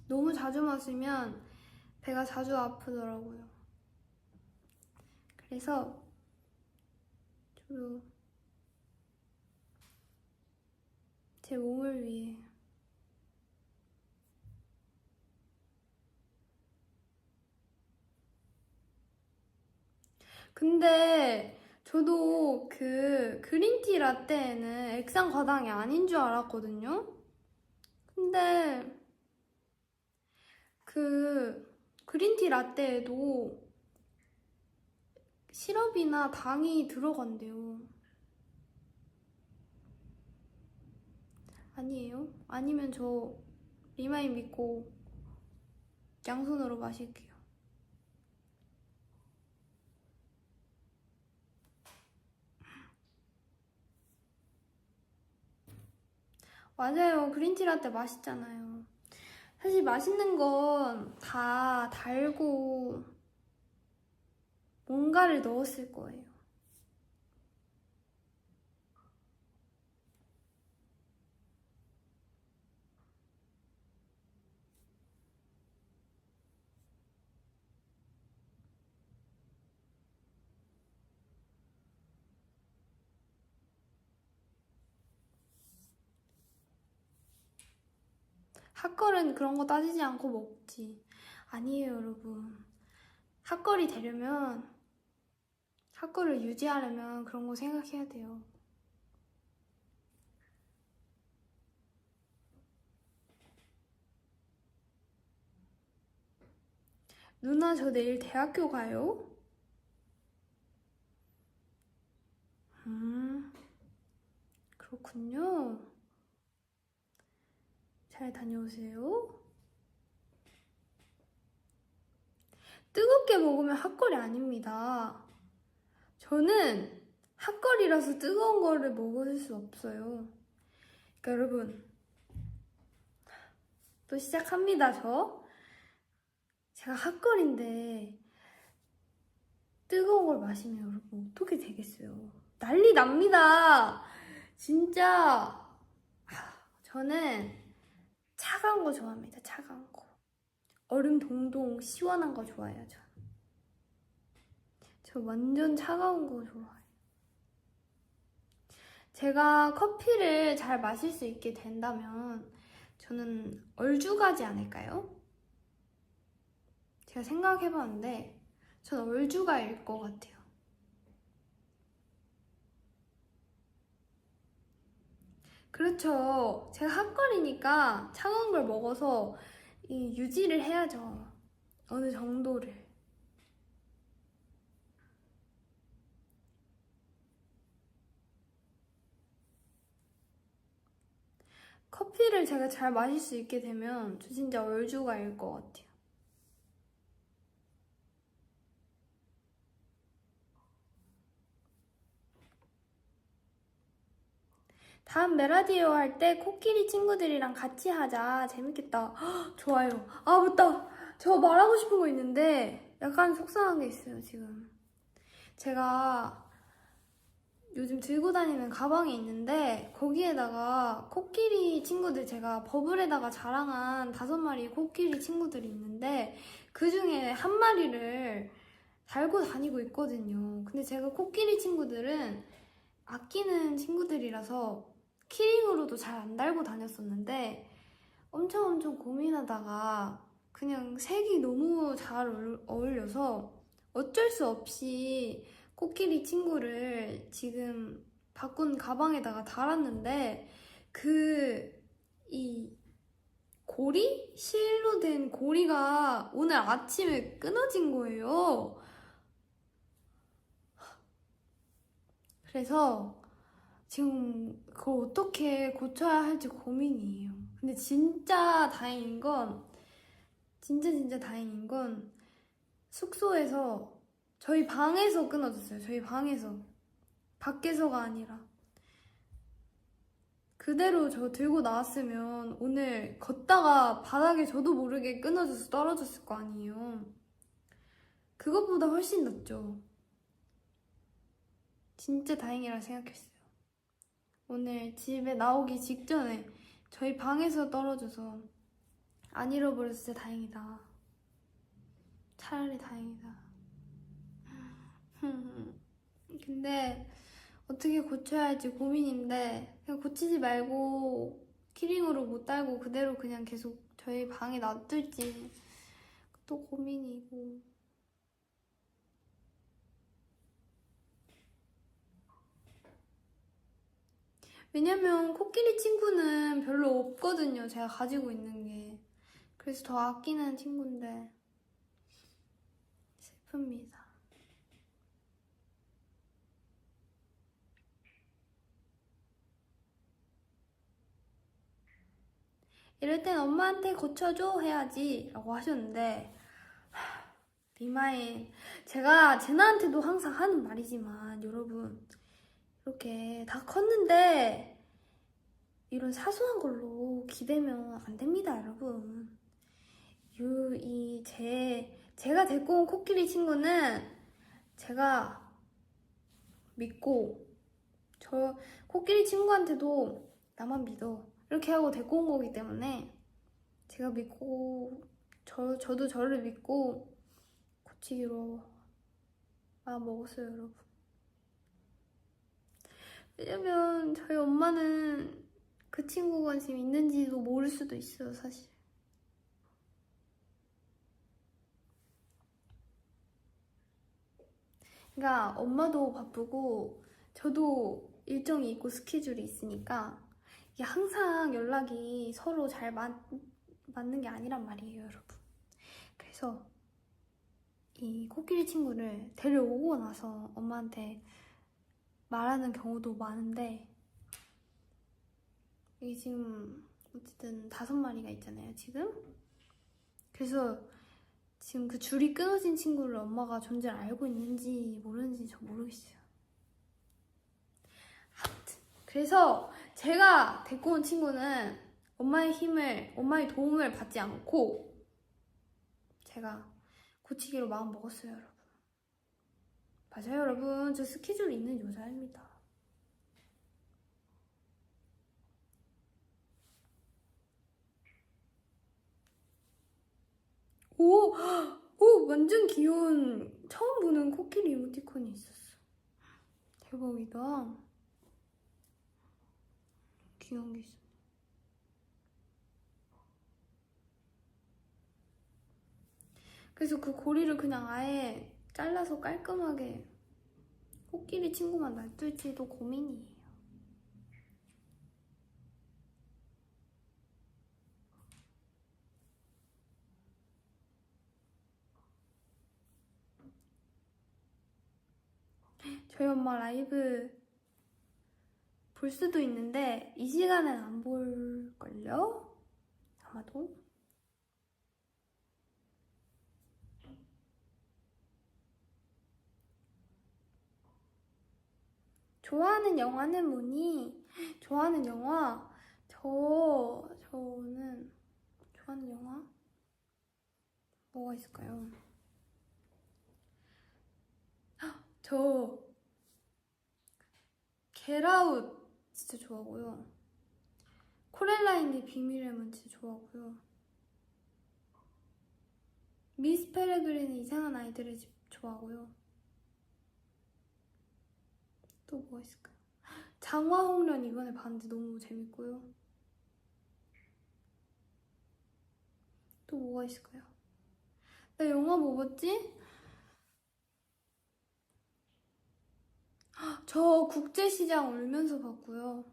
너무 자주 마시면 배가 자주 아프더라고요. 그래서 저도 제 몸을 위해 근데 저도 그 그린티 라떼는 액상 과당이 아닌 줄 알았거든요. 근데 그 그린티 라떼에도 시럽이나 당이 들어간대요. 아니에요? 아니면 저 리마인 믿고 양손으로 마실게요. 맞아요. 그린티 라떼 맛있잖아요. 사실 맛있는 건 다 달고 뭔가를 넣었을 거예요. 핫걸은 그런 거 따지지 않고 먹지. 아니에요, 여러분. 핫걸이 되려면, 핫걸을 유지하려면 그런 거 생각해야 돼요. 누나, 저 내일 대학교 가요? 그렇군요. 잘 다녀오세요. 뜨겁게 먹으면 핫걸이 아닙니다. 저는 핫걸이라서 뜨거운 거를 먹을 수 없어요. 그러니까 여러분, 또 시작합니다, 제가 핫걸인데 뜨거운 걸 마시면 여러분 어떻게 되겠어요? 난리 납니다. 진짜 저는 차가운 거 좋아합니다. 차가운 거. 얼음 동동 시원한 거 좋아해요. 저 완전 차가운 거 좋아해요. 제가 커피를 잘 마실 수 있게 된다면 저는 얼죽하지 않을까요? 제가 생각해봤는데 전 얼죽아일 것 같아요. 그렇죠. 제가 핫걸이니까 차가운 걸 먹어서 유지를 해야죠. 어느 정도를. 커피를 제가 잘 마실 수 있게 되면 저 진짜 얼죽아일 것 같아요. 다음 메라디오 할 때 코끼리 친구들이랑 같이 하자. 재밌겠다. 헉, 좋아요. 아, 맞다. 저 말하고 싶은 거 있는데 약간 속상한 게 있어요, 지금. 제가 요즘 들고 다니는 가방이 있는데 거기에다가 코끼리 친구들 제가 버블에다가 자랑한 5마리 코끼리 친구들이 있는데 그 중에 한 마리를 달고 다니고 있거든요. 근데 제가 코끼리 친구들은 아끼는 친구들이라서 키링으로도 잘 안 달고 다녔었는데 엄청 고민하다가 그냥 색이 너무 잘 어울려서 어쩔 수 없이 코끼리 친구를 지금 바꾼 가방에다가 달았는데 이 고리? 실로 된 고리가 오늘 아침에 끊어진 거예요. 그래서 지금 그걸 어떻게 고쳐야 할지 고민이에요. 근데 진짜 다행인 건 숙소에서 저희 방에서 끊어졌어요. 저희 방에서. 밖에서가 아니라. 그대로 저 들고 나왔으면 오늘 걷다가 바닥에 저도 모르게 끊어져서 떨어졌을 거 아니에요. 그것보다 훨씬 낫죠. 진짜 다행이라 생각했어요. 오늘 집에 나오기 직전에 저희 방에서 떨어져서 안 잃어버려서 진짜 다행이다. 차라리 다행이다. 근데 어떻게 고쳐야 할지 고민인데 그냥 고치지 말고 키링으로 못 달고 그대로 그냥 계속 저희 방에 놔둘지 또 고민이고. 왜냐면 코끼리 친구는 별로 없거든요. 제가 가지고 있는 게. 그래서 더 아끼는 친구인데 슬픕니다. 이럴 땐 엄마한테 고쳐줘 해야지 라고 하셨는데 리마인 제가 제나한테도 항상 하는 말이지만 여러분 이렇게 다 컸는데 이런 사소한 걸로 기대면 안 됩니다 여러분. 제가 데리고 온 코끼리 친구는 제가 믿고 저 코끼리 친구한테도 나만 믿어 이렇게 하고 데리고 온 거기 때문에 제가 믿고 저도 저를 믿고 고치기로 마음 먹었어요 여러분. 왜냐면 저희 엄마는 그 친구가 지금 있는지도 모를 수도 있어요 사실. 그러니까 엄마도 바쁘고 저도 일정이 있고 스케줄이 있으니까 이게 항상 연락이 서로 잘 맞는 게 아니란 말이에요 여러분. 그래서 이 코끼리 친구를 데려오고 나서 엄마한테 말하는 경우도 많은데 이게 지금 어쨌든 5마리가 있잖아요 지금. 그래서 지금 그 줄이 끊어진 친구를 엄마가 존재를 알고 있는지 모르는지 저 모르겠어요. 하여튼 그래서 제가 데리고 온 친구는 엄마의 도움을 받지 않고 제가 고치기로 마음 먹었어요 여러분. 맞아요 여러분. 저 스케줄 있는 여자입니다. 오! 오! 완전 귀여운 처음 보는 코끼리 이모티콘이 있었어. 대박이다. 귀여운 게 있어. 그래서 그 고리를 그냥 아예 잘라서 깔끔하게 코끼리 친구만 놔둘지도 고민이에요. 저희 엄마 라이브 볼 수도 있는데 이 시간엔 안 볼걸요? 아마도. 좋아하는 영화는 뭐니? 좋아하는 영화? 저는 좋아하는 영화? 뭐가 있을까요? 저 겟아웃 진짜 좋아하고요. 코렐라인의 비밀의 문 진짜 좋아하고요. 미스 페레그린의 이상한 아이들의 집 좋아하고요. 또 뭐가 있을까요? 장화홍련 이번에 봤는데 너무 재밌고요. 또 뭐가 있을까요? 나 영화 뭐 봤지? 저 국제시장 울면서 봤고요.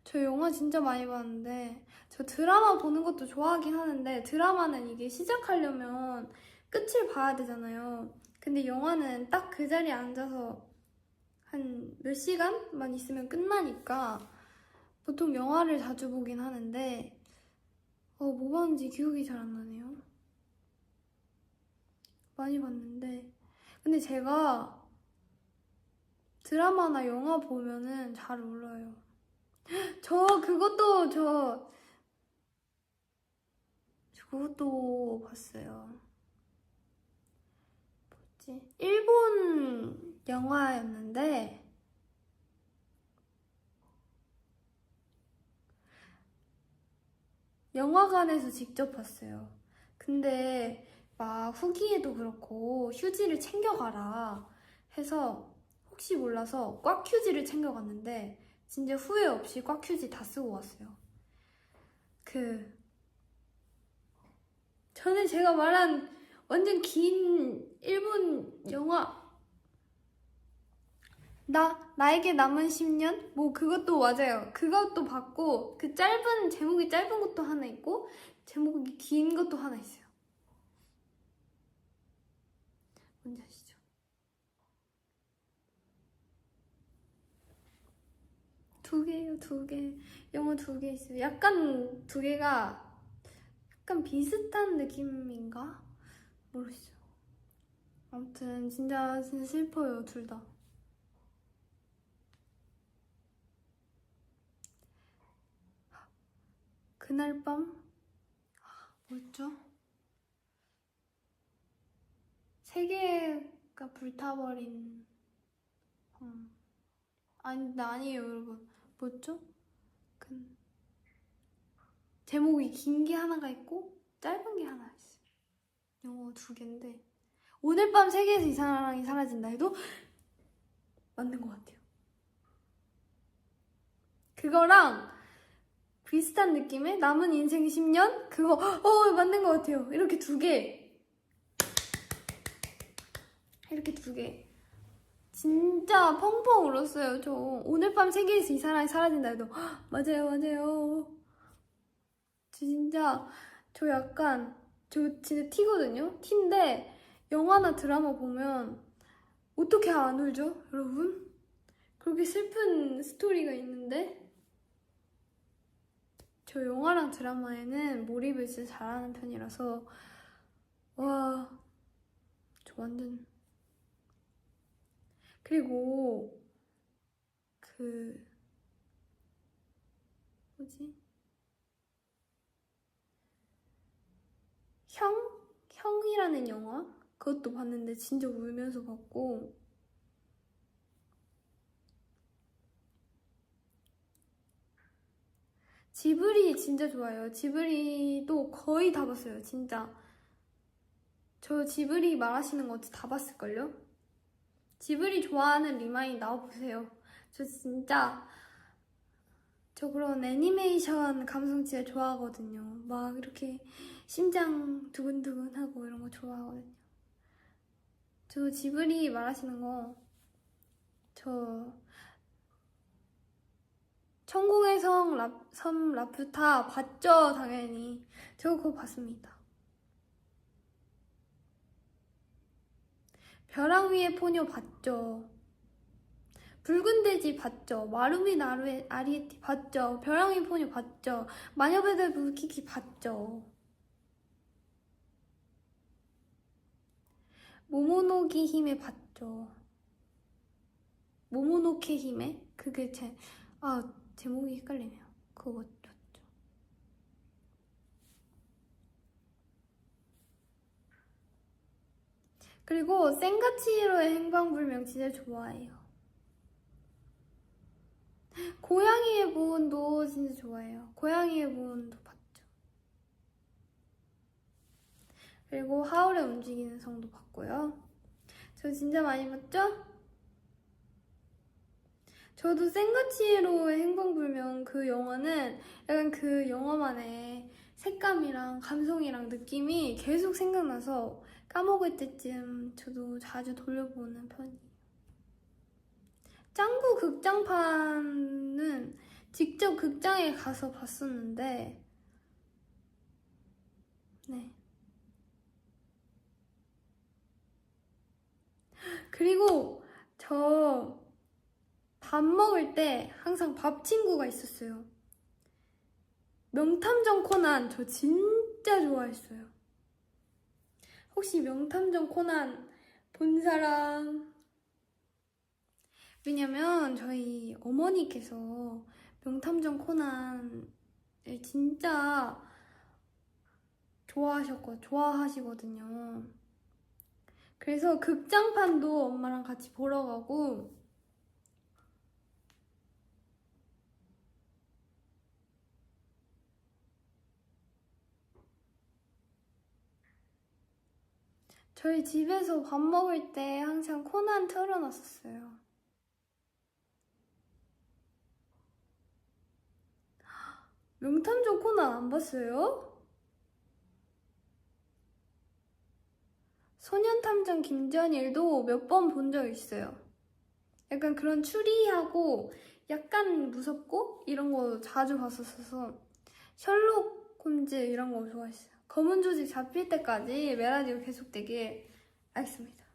저 영화 진짜 많이 봤는데 저 드라마 보는 것도 좋아하긴 하는데 드라마는 이게 시작하려면 끝을 봐야 되잖아요. 근데 영화는 딱 그 자리에 앉아서 한 몇 시간만 있으면 끝나니까 보통 영화를 자주 보긴 하는데 뭐 봤는지 기억이 잘 안 나네요. 많이 봤는데 근데 제가 드라마나 영화 보면은 잘 몰라요. 그것도 봤어요. 뭐지? 일본 영화였는데 영화관에서 직접 봤어요. 근데 막 후기에도 그렇고 휴지를 챙겨가라 해서 혹시 몰라서 꽉 휴지를 챙겨갔는데 진짜 후회 없이 꽉 휴지 다 쓰고 왔어요. 전에 제가 말한 완전 긴 일본 영화 나에게 남은 10년? 뭐 그것도 맞아요. 그것도 봤고 그 제목이 짧은 것도 하나 있고 제목이 긴 것도 하나 있어요. 뭔지 아시죠? 두 개예요, 두 개. 영화 두 개 있어요. 약간 두 개가 약간 비슷한 느낌인가? 모르겠어요. 아무튼 진짜 슬퍼요, 둘 다. 그날 밤? 뭐였죠? 세계가 불타버린 아니에요, 여러분. 뭐였죠? 제목이 긴 게 하나가 있고 짧은 게 하나 있어요. 영어 두 개인데 오늘 밤 세계에서 이 사랑이 사라진다 해도 맞는 것 같아요. 그거랑 비슷한 느낌의 남은 인생 10년? 그거 맞는 것 같아요. 이렇게 두 개. 진짜 펑펑 울었어요. 저 오늘 밤 세계에서 이 사랑이 사라진다 해도 맞아요. 저 진짜 티거든요. 티인데 영화나 드라마 보면 어떻게 안 울죠, 여러분? 그렇게 슬픈 스토리가 있는데 저 영화랑 드라마에는 몰입을 진짜 잘하는 편이라서 와, 저 완전. 그리고 뭐지? 형이라는 영화? 그것도 봤는데 진짜 울면서 봤고 지브리 진짜 좋아요. 지브리도 거의 다 봤어요. 진짜 저 지브리 말하시는 거 다 봤을걸요? 지브리 좋아하는 리마인 나와보세요. 저 그런 애니메이션 감성 진짜 좋아하거든요. 막 이렇게 심장 두근두근하고 이런 거 좋아하거든요. 저 지브리 말하시는 거 천국의 섬 라퓨타 봤죠? 당연히 저 그거 봤습니다. 벼랑 위의 포뇨 봤죠? 붉은 돼지 봤죠? 마루미 나루의 아리에티 봤죠? 벼랑 위의 포뇨 봤죠? 마녀배들 불키키 봤죠? 모모노기 히메 봤죠? 모모노케 히메? 그게 제목이 헷갈리네요. 그거 좋죠. 그리고 센가치히로의 행방불명 진짜 좋아해요. 고양이의 보온도 진짜 좋아해요. 고양이의 보온도 봤죠. 그리고 하울의 움직이는 성도 봤고요. 저 진짜 많이 봤죠? 저도 센가치히로의 행방불명 그 영화는 약간 그 영화만의 색감이랑 감성이랑 느낌이 계속 생각나서 까먹을 때쯤 저도 자주 돌려보는 편이에요. 짱구 극장판은 직접 극장에 가서 봤었는데 네. 그리고 저 밥 먹을 때 항상 밥 친구가 있었어요. 명탐정 코난 저 진짜 좋아했어요. 혹시 명탐정 코난 본 사람? 왜냐면 저희 어머니께서 명탐정 코난을 진짜 좋아하시거든요. 그래서 극장판도 엄마랑 같이 보러 가고, 저희 집에서 밥 먹을 때 항상 코난 틀어놨었어요. 명탐정 코난 안 봤어요? 소년탐정 김전일도 몇 번 본 적 있어요. 약간 그런 추리하고 약간 무섭고 이런 거 자주 봤었어서 셜록 홈즈 이런 거 좋아했어요. 검은 조직 잡힐 때까지 메라디오 계속되길 알겠습니다.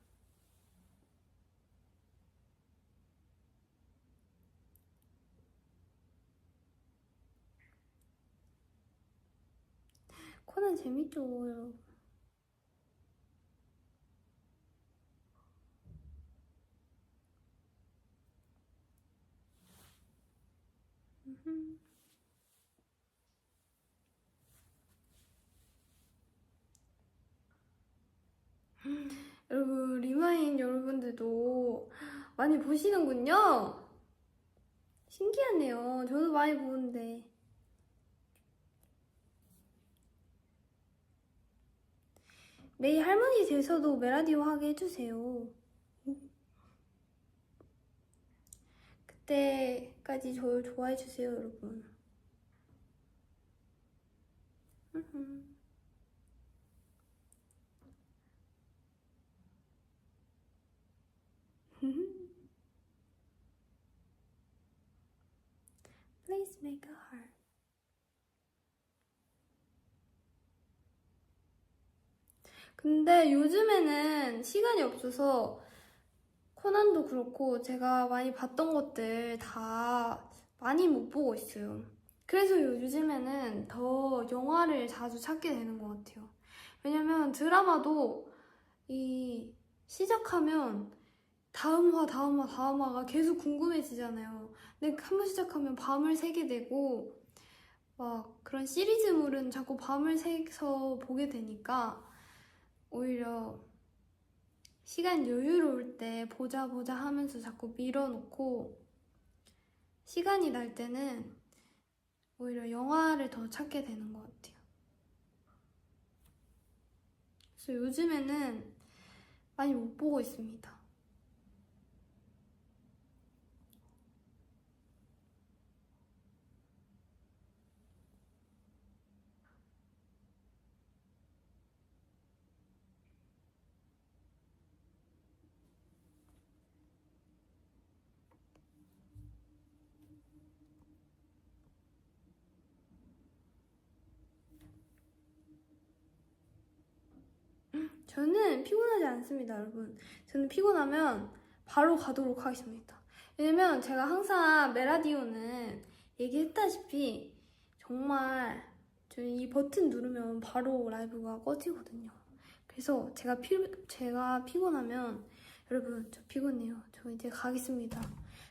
코난 재밌죠, 여러분. 여러분, 리마인 여러분들도 많이 보시는군요. 신기하네요. 저도 많이 보는데. 매일 할머니 돼서도 메라디오 하게 해주세요. 그때까지 저를 좋아해주세요, 여러분. Please make a heart. 근데 요즘에는 시간이 없어서 코난도 그렇고 제가 많이 봤던 것들 다 많이 못 보고 있어요. 그래서 요즘에는 더 영화를 자주 찾게 되는 것 같아요. 왜냐면 드라마도 시작하면 다음 화가 계속 궁금해지잖아요. 근데 한 번 시작하면 밤을 새게 되고 막 그런 시리즈물은 자꾸 밤을 새서 보게 되니까 오히려 시간 여유로울 때 보자 하면서 자꾸 밀어놓고 시간이 날 때는 오히려 영화를 더 찾게 되는 것 같아요. 그래서 요즘에는 많이 못 보고 있습니다. 저는 피곤하지 않습니다, 여러분. 저는 피곤하면 바로 가도록 하겠습니다. 왜냐면 제가 항상 메라디오는 얘기했다시피 정말 저는 이 버튼 누르면 바로 라이브가 꺼지거든요. 그래서 제가 피곤하면 여러분 저 피곤해요. 저 이제 가겠습니다.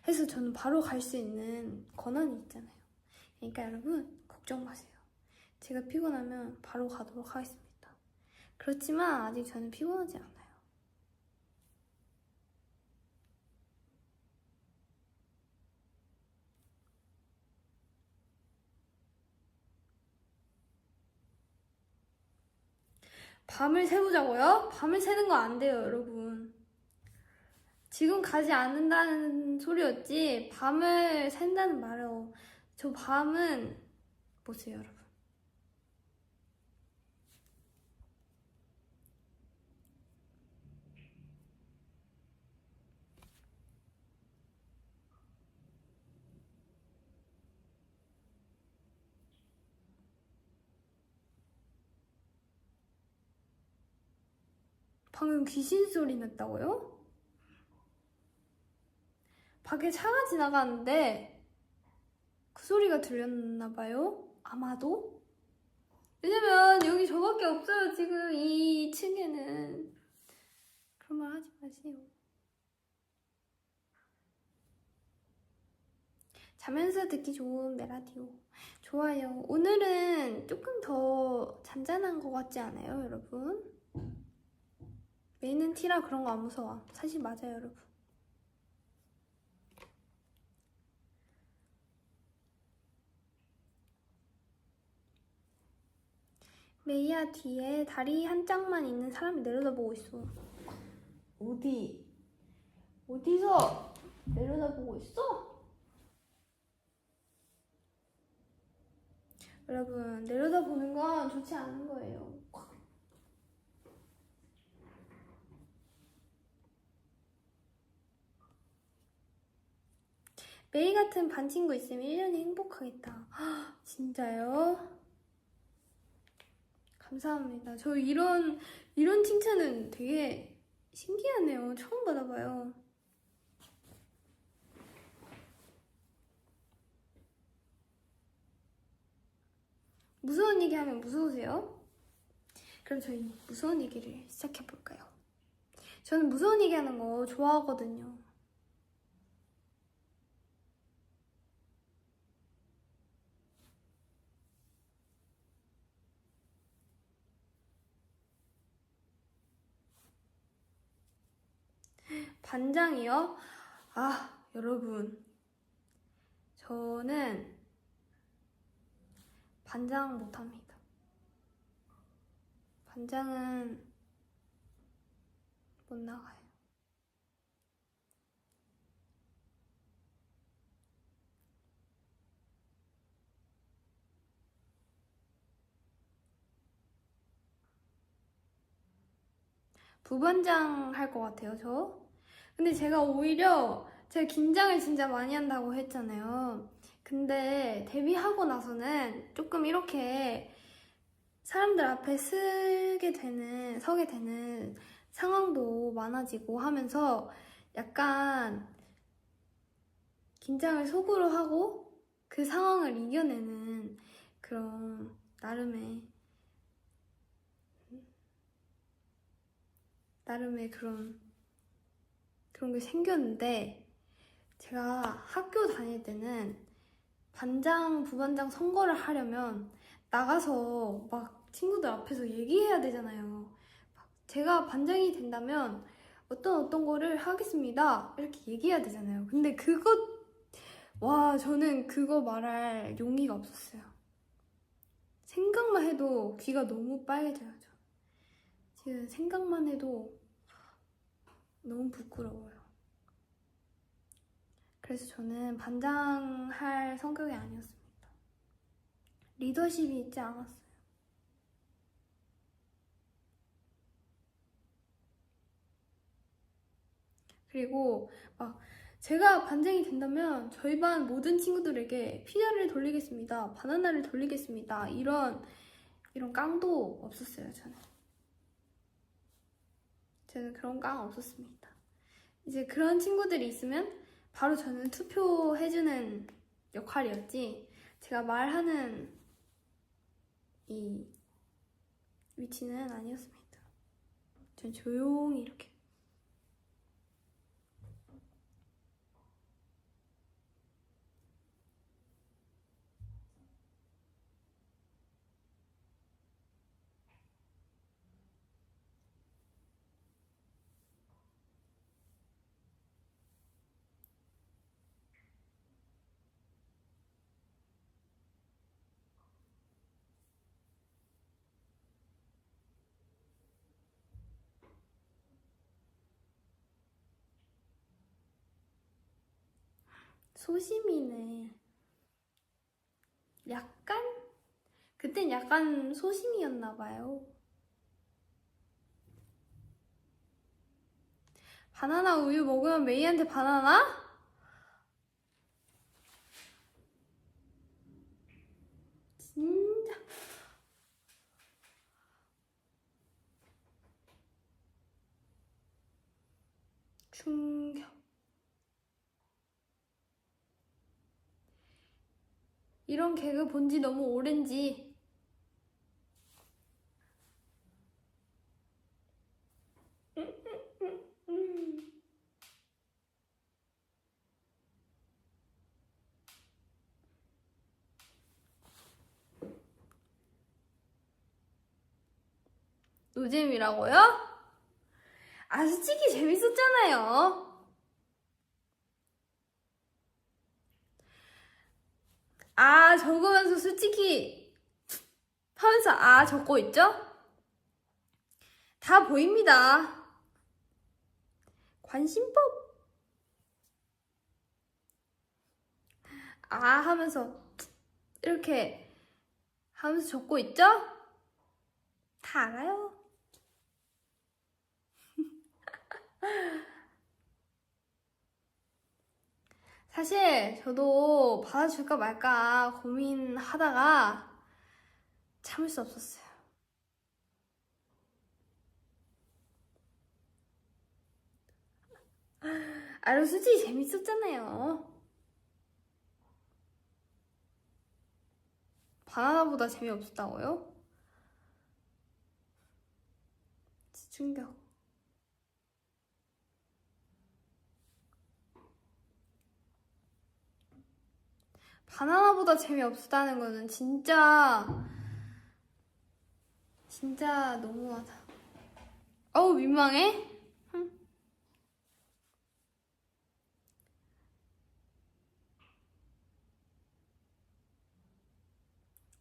해서 저는 바로 갈 수 있는 권한이 있잖아요. 그러니까 여러분 걱정 마세요. 제가 피곤하면 바로 가도록 하겠습니다. 그렇지만 아직 저는 피곤하지 않아요. 밤을 새보자고요? 밤을 새는 거 안 돼요, 여러분. 지금 가지 않는다는 소리였지 밤을 샌다는 말이요. 저 밤은 보세요, 여러분. 방금 귀신 소리 났다고요? 밖에 차가 지나가는데 그 소리가 들렸나봐요? 아마도? 왜냐면 여기 저밖에 없어요, 지금 이 층에는. 하세요. 자면서 듣기 좋은 메라디오. 좋아요. 오늘은 조금 더 잔잔한 것 같지 않아요, 여러분? 메이는 티라 그런 거 안 무서워. 사실 맞아요, 여러분. 메이야, 뒤에 다리 한 짝만 있는 사람이 내려다보고 있어. 어디? 어디서 내려다보고 있어? 여러분, 내려다보는 건 좋지 않은 거예요. 메이 같은 반 친구 있으면 1년이 행복하겠다. 헉, 진짜요? 감사합니다. 저 이런 칭찬은 되게 신기하네요. 처음 받아봐요. 무서운 얘기 하면 무서우세요? 그럼 저희 무서운 얘기를 시작해볼까요? 저는 무서운 얘기 하는 거 좋아하거든요. 반장이요? 아, 여러분. 저는 반장 못합니다. 반장은 못 나가요. 부반장 할 것 같아요, 저. 근데 제가 오히려 제가 긴장을 진짜 많이 한다고 했잖아요. 근데 데뷔하고 나서는 조금 이렇게 사람들 앞에 서게 되는 상황도 많아지고 하면서 약간 긴장을 속으로 하고 그 상황을 이겨내는 그런 나름의 그런 게 생겼는데 제가 학교 다닐 때는 반장, 부반장 선거를 하려면 나가서 막 친구들 앞에서 얘기해야 되잖아요. 제가 반장이 된다면 어떤 거를 하겠습니다. 이렇게 얘기해야 되잖아요. 근데 저는 그거 말할 용기가 없었어요. 생각만 해도 귀가 너무 빨개져요. 지금 생각만 해도 너무 부끄러워요. 그래서 저는 반장할 성격이 아니었습니다. 리더십이 있지 않았어요. 그리고 막 제가 반장이 된다면 저희 반 모든 친구들에게 피자를 돌리겠습니다. 바나나를 돌리겠습니다. 이런 깡도 없었어요, 저는. 저는 그런 깡 없었습니다. 이제 그런 친구들이 있으면 바로 저는 투표해주는 역할이었지, 제가 말하는 이 위치는 아니었습니다. 전 조용히 이렇게. 소심이네. 그땐 약간 소심이었나봐요. 바나나 우유 먹으면 메이한테 바나나? 진짜. 충격. 이런 개그 본지 너무 오랜지. 노잼이라고요? 아, 솔직히 재밌었잖아요. 아, 적으면서 솔직히 하면서 아, 적고 있죠? 다 보입니다. 관심법. 아, 하면서 이렇게 하면서 적고 있죠? 다 알아요. 사실 저도 받아줄까 말까 고민하다가 참을 수 없었어요. 아, 솔직히 재밌었잖아요. 바나나보다 재미없었다고요? 충격. 바나나보다 재미없었다는 거는 진짜 너무하다. 어우, 민망해?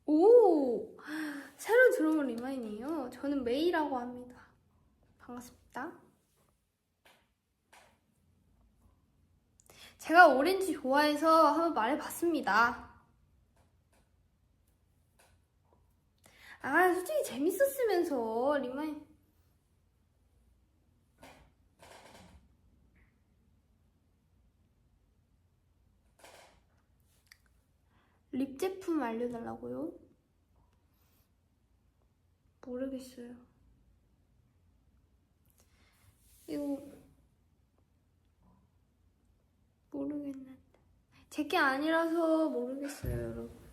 오! 새로 들어온 리마인이에요. 저는 메이라고 합니다. 반갑습니다. 제가 오렌지 좋아해서 한번 말해봤습니다. 아, 솔직히 재밌었으면서 리마인. 립 제품 알려달라고요? 모르겠어요. 이거 모르겠는데. 제게 아니라서 모르겠어요, 여러분.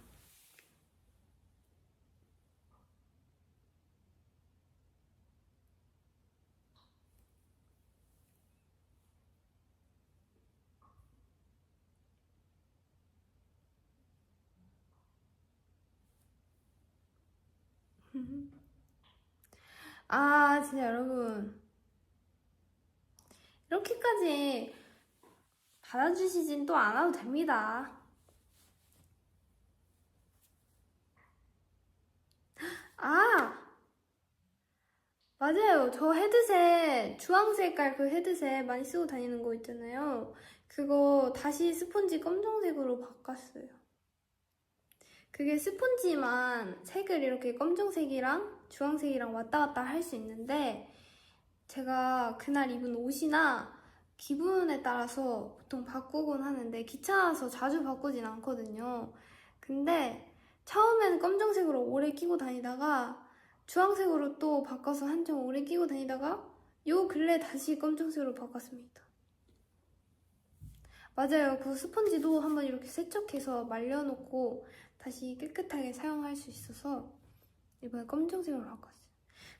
아, 진짜 여러분. 이렇게까지 받아주시진 또 않아도 됩니다. 아! 맞아요. 저 헤드셋, 주황색깔 그 헤드셋 많이 쓰고 다니는 거 있잖아요. 그거 다시 스폰지 검정색으로 바꿨어요. 그게 스폰지만 색을 이렇게 검정색이랑 주황색이랑 왔다 갔다 할 수 있는데, 제가 그날 입은 옷이나 기분에 따라서 보통 바꾸곤 하는데 귀찮아서 자주 바꾸진 않거든요. 근데 처음엔 검정색으로 오래 끼고 다니다가 주황색으로 또 바꿔서 한참 오래 끼고 다니다가 요 근래 다시 검정색으로 바꿨습니다. 맞아요. 그 스펀지도 한번 이렇게 세척해서 말려놓고 다시 깨끗하게 사용할 수 있어서 이번에 검정색으로 바꿨어요.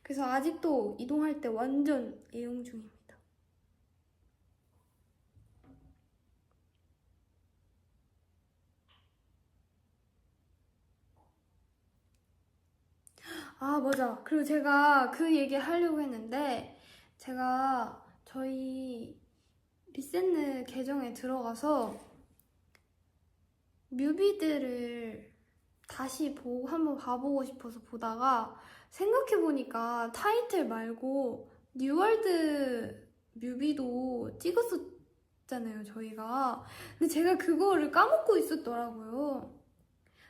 그래서 아직도 이동할 때 완전 애용 중입니다. 아, 맞아. 그리고 제가 그 얘기 하려고 했는데, 제가 저희 리센느 계정에 들어가서 뮤비들을 다시 한번 봐보고 싶어서 보다가 생각해보니까 타이틀 말고 뉴월드 뮤비도 찍었었잖아요, 저희가. 근데 제가 그거를 까먹고 있었더라고요.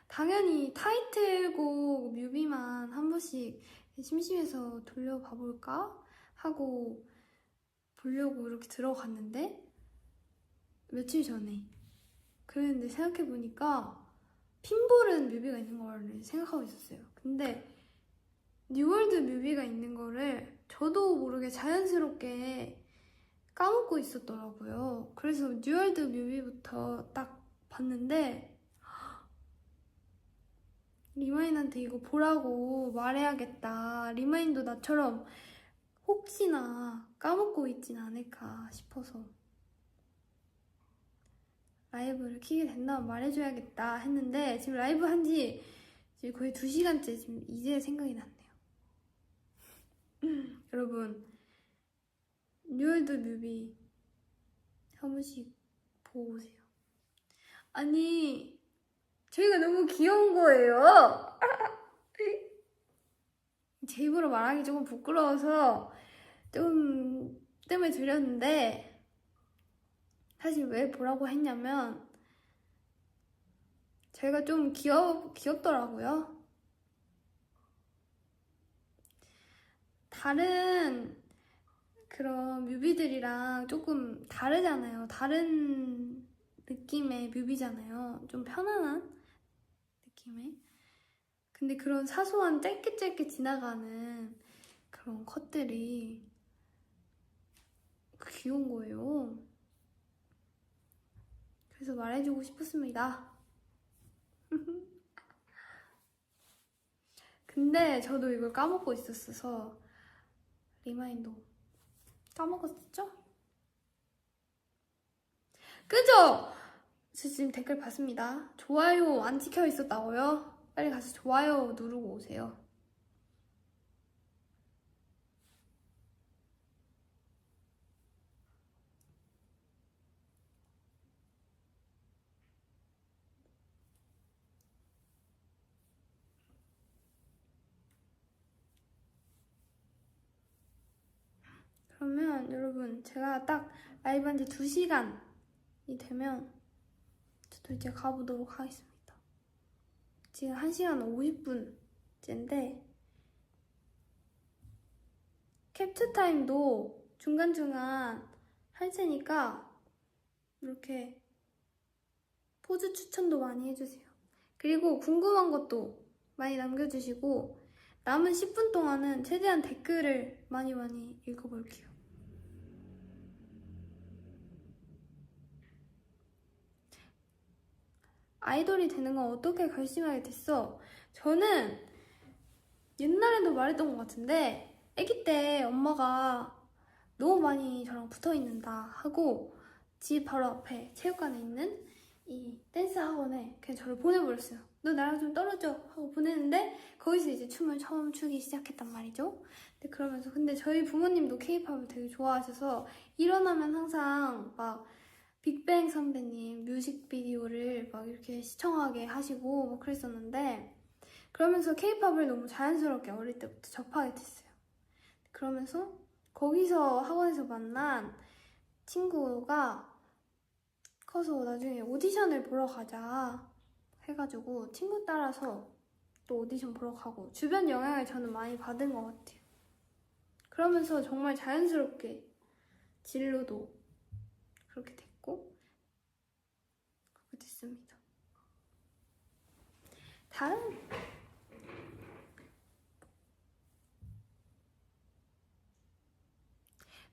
당연히 타이틀곡 뮤비만 한 번씩 심심해서 돌려봐볼까 하고 보려고 이렇게 들어갔는데 며칠 전에 그랬는데 생각해보니까 핀볼은 뮤비가 있는 거를 생각하고 있었어요. 근데 뉴월드 뮤비가 있는 거를 저도 모르게 자연스럽게 까먹고 있었더라고요. 그래서 뉴월드 뮤비부터 딱 봤는데 리마인한테 이거 보라고 말해야겠다. 리마인도 나처럼 혹시나 까먹고 있진 않을까 싶어서 라이브를 키게 된다면 말해줘야겠다 했는데 지금 라이브 한지 거의 2시간째 지금 이제 생각이 났네요. 여러분 뉴월드 뮤비 한 번씩 보고 오세요. 아니 저희가 너무 귀여운 거예요. 제 입으로 말하기 조금 부끄러워서 좀 뜸을 들였는데 사실 왜 보라고 했냐면 저희가 좀 귀엽더라고요. 다른 그런 뮤비들이랑 조금 다르잖아요. 다른 느낌의 뮤비잖아요. 좀 편안한 느낌의. 근데 그런 사소한 짧게 지나가는 그런 컷들이 귀여운 거예요. 그래서 말해주고 싶었습니다. 근데 저도 이걸 까먹고 있었어서 리마인드 까먹었죠? 그죠? 저 지금 댓글 봤습니다. 좋아요 안 찍혀 있었다고요? 빨리 가서 좋아요 누르고 오세요. 그러면 여러분 제가 딱 라이브 한 지 2시간이 되면 저도 이제 가보도록 하겠습니다. 지금 1시간 50분째인데 캡처 타임도 중간중간 할 테니까 이렇게 포즈 추천도 많이 해주세요. 그리고 궁금한 것도 많이 남겨주시고 남은 10분 동안은 최대한 댓글을 많이 읽어볼게요. 아이돌이 되는 건 어떻게 결심하게 됐어? 저는 옛날에도 말했던 것 같은데 아기 때 엄마가 너무 많이 저랑 붙어있는다 하고 집 바로 앞에 체육관에 있는 이 댄스 학원에 그냥 저를 보내버렸어요. 너 나랑 좀 떨어져 하고 보내는데 거기서 이제 춤을 처음 추기 시작했단 말이죠. 근데 저희 부모님도 케이팝을 되게 좋아하셔서 일어나면 항상 막 빅뱅 선배님 뮤직비디오를 막 이렇게 시청하게 하시고 뭐 그랬었는데 그러면서 케이팝을 너무 자연스럽게 어릴 때부터 접하게 됐어요. 그러면서 거기서 학원에서 만난 친구가 커서 나중에 오디션을 보러 가자 해가지고 친구 따라서 또 오디션 보러 가고 주변 영향을 저는 많이 받은 것 같아요. 그러면서 정말 자연스럽게 진로도 그렇게 됐고 그렇게 됐습니다. 다음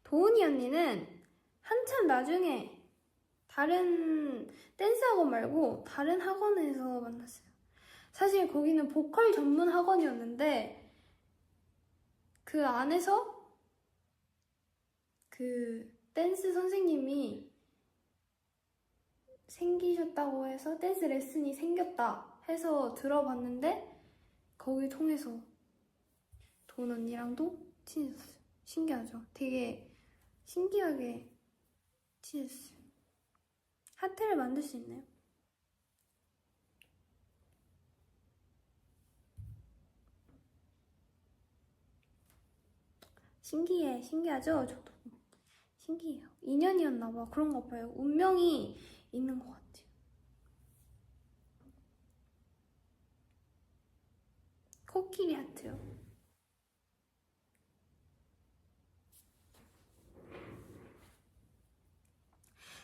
도은이 언니는 한참 나중에 다른 댄스 학원 말고 다른 학원에서 만났어요. 사실 거기는 보컬 전문 학원이었는데 그 안에서 그 댄스 선생님이 생기셨다고 해서 댄스 레슨이 생겼다 해서 들어봤는데 거기 통해서 도은 언니랑도 친해졌어요. 신기하죠? 되게 신기하게 친해졌어요. 하트를 만들 수 있나요? 신기하죠? 저도 신기해요. 인연이었나봐. 그런가 봐요. 운명이 있는 것 같아요. 코끼리 하트요.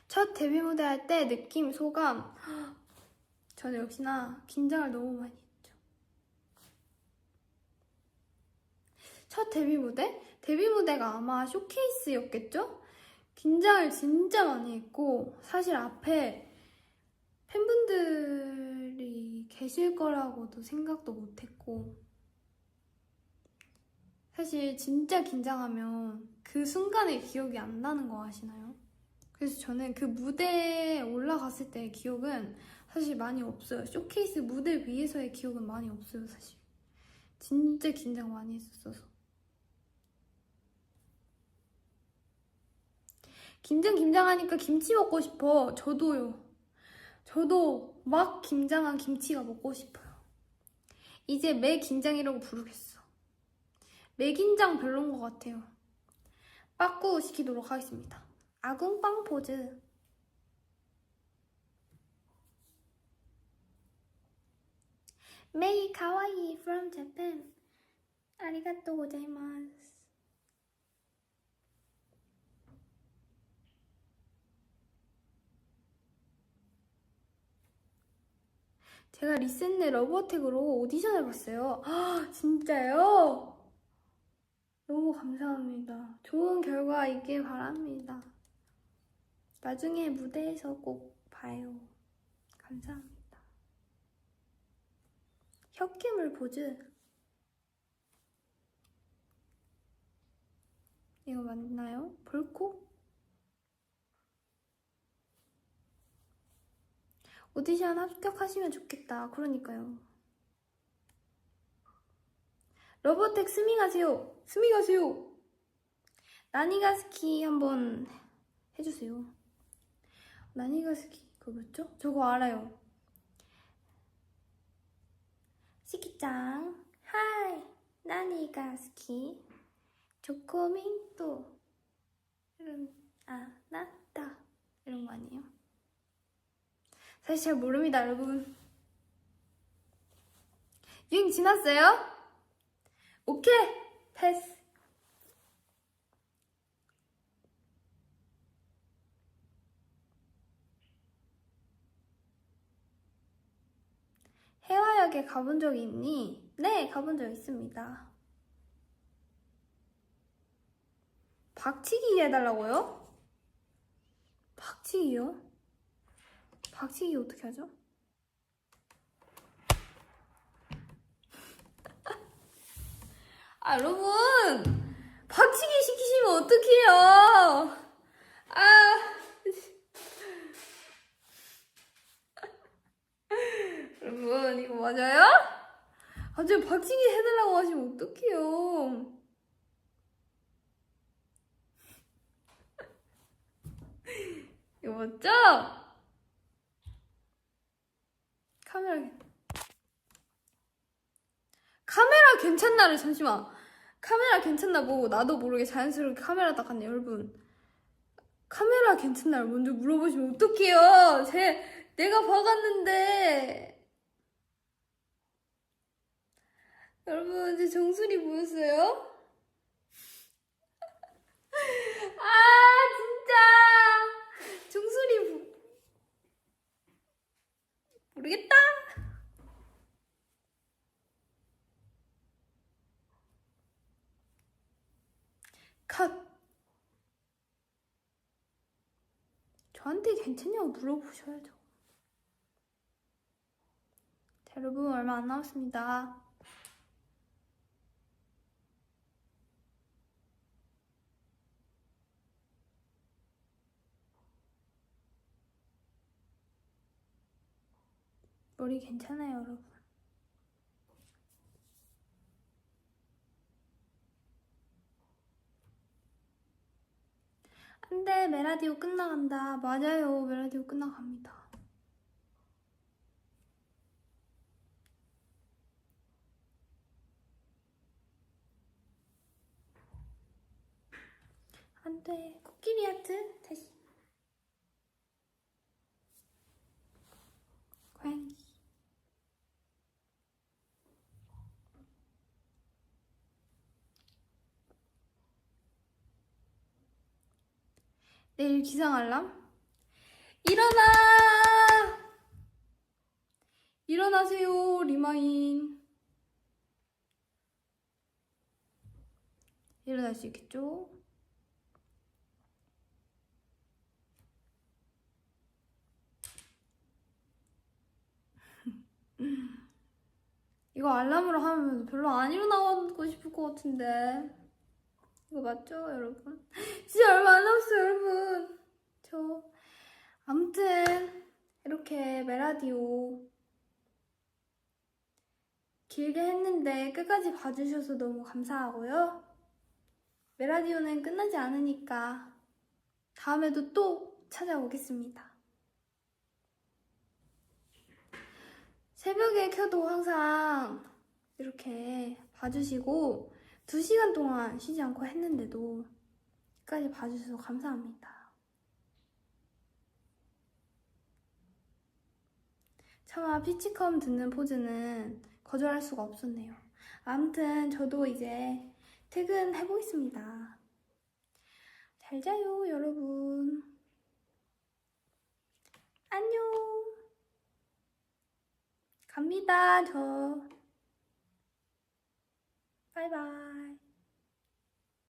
첫 데뷔 무대 할 때 느낌, 소감. 저는 역시나 긴장을 너무 많이 했죠. 첫 데뷔 무대? 데뷔 무대가 아마 쇼케이스였겠죠? 긴장을 진짜 많이 했고 사실 앞에 팬분들이 계실 거라고도 생각도 못했고 사실 진짜 긴장하면 그 순간의 기억이 안 나는 거 아시나요? 그래서 저는 그 무대에 올라갔을 때의 기억은 사실 많이 없어요. 쇼케이스 무대 위에서의 기억은 많이 없어요, 사실. 진짜 긴장 많이 했었어서. 김장하니까 김치 먹고 싶어. 저도요. 저도 막 김장한 김치가 먹고 싶어요. 이제 매 김장이라고 부르겠어. 매 김장 별론 것 같아요. 빠꾸 시키도록 하겠습니다. 아궁빵 포즈. 메이 카와이 from Japan. 아리가또 고자이마스. 제가 리센네 러브어택으로 오디션 해봤어요. 아, 진짜요? 너무 감사합니다. 좋은 결과 있길 바랍니다. 나중에 무대에서 꼭 봐요. 감사합니다. 혓괴물 포즈. 이거 맞나요? 볼코? 오디션 합격하시면 좋겠다. 그러니까요. 러버텍 스밍하세요. 스밍하세요. 나니가스키 한번 해주세요. 나니가스키 그거 뭐죠? 저거 알아요. 시키짱 하이 나니가스키 조코민또 이런 나타 이런 거 아니에요? 사실 잘 모릅니다, 여러분. 유행 지났어요? 오케이! 패스. 해화역에 가본 적 있니? 네, 가본 적 있습니다. 박치기 해달라고요? 박치기요? 박치기 어떻게 하죠? 아, 여러분! 박치기 시키시면 어떡해요? 아! 여러분, 이거 맞아요? 갑자기 박치기 해달라고 하시면 어떡해요? 이거 맞죠? 카메라 괜찮나를 잠시만. 카메라 괜찮나 보고 나도 모르게 자연스럽게 카메라 딱 갔네. 여러분, 카메라 괜찮나를 먼저 물어보시면 어떡해요? 내가 봐갔는데. 여러분, 제 정수리 보였어요? 아, 진짜 정수리 모르겠다. 컷. 저한테 괜찮냐고 물어보셔야죠. 자, 여러분, 얼마 안 남았습니다. 머리 괜찮아요, 여러분. 안돼, 메라디오 끝나간다. 맞아요, 메라디오 끝나갑니다. 안돼, 코끼리 하트 다시. 고양이. 내일 기상 알람? 일어나! 일어나세요, 리마인. 일어날 수 있겠죠? 이거 알람으로 하면 별로 안 일어나고 싶을 것 같은데. 이거 맞죠, 여러분? 진짜 얼마 안 남았어요, 여러분. 아무튼 이렇게 메라디오 길게 했는데 끝까지 봐주셔서 너무 감사하고요. 메라디오는 끝나지 않으니까 다음에도 또 찾아오겠습니다. 새벽에 켜도 항상 이렇게 봐주시고 2시간 동안 쉬지 않고 했는데도 끝까지 봐주셔서 감사합니다. 차마 피치컴 듣는 포즈는 거절할 수가 없었네요. 아무튼 저도 이제 퇴근해보겠습니다. 잘 자요, 여러분. 안녕. 갑니다, 저. 바이바이.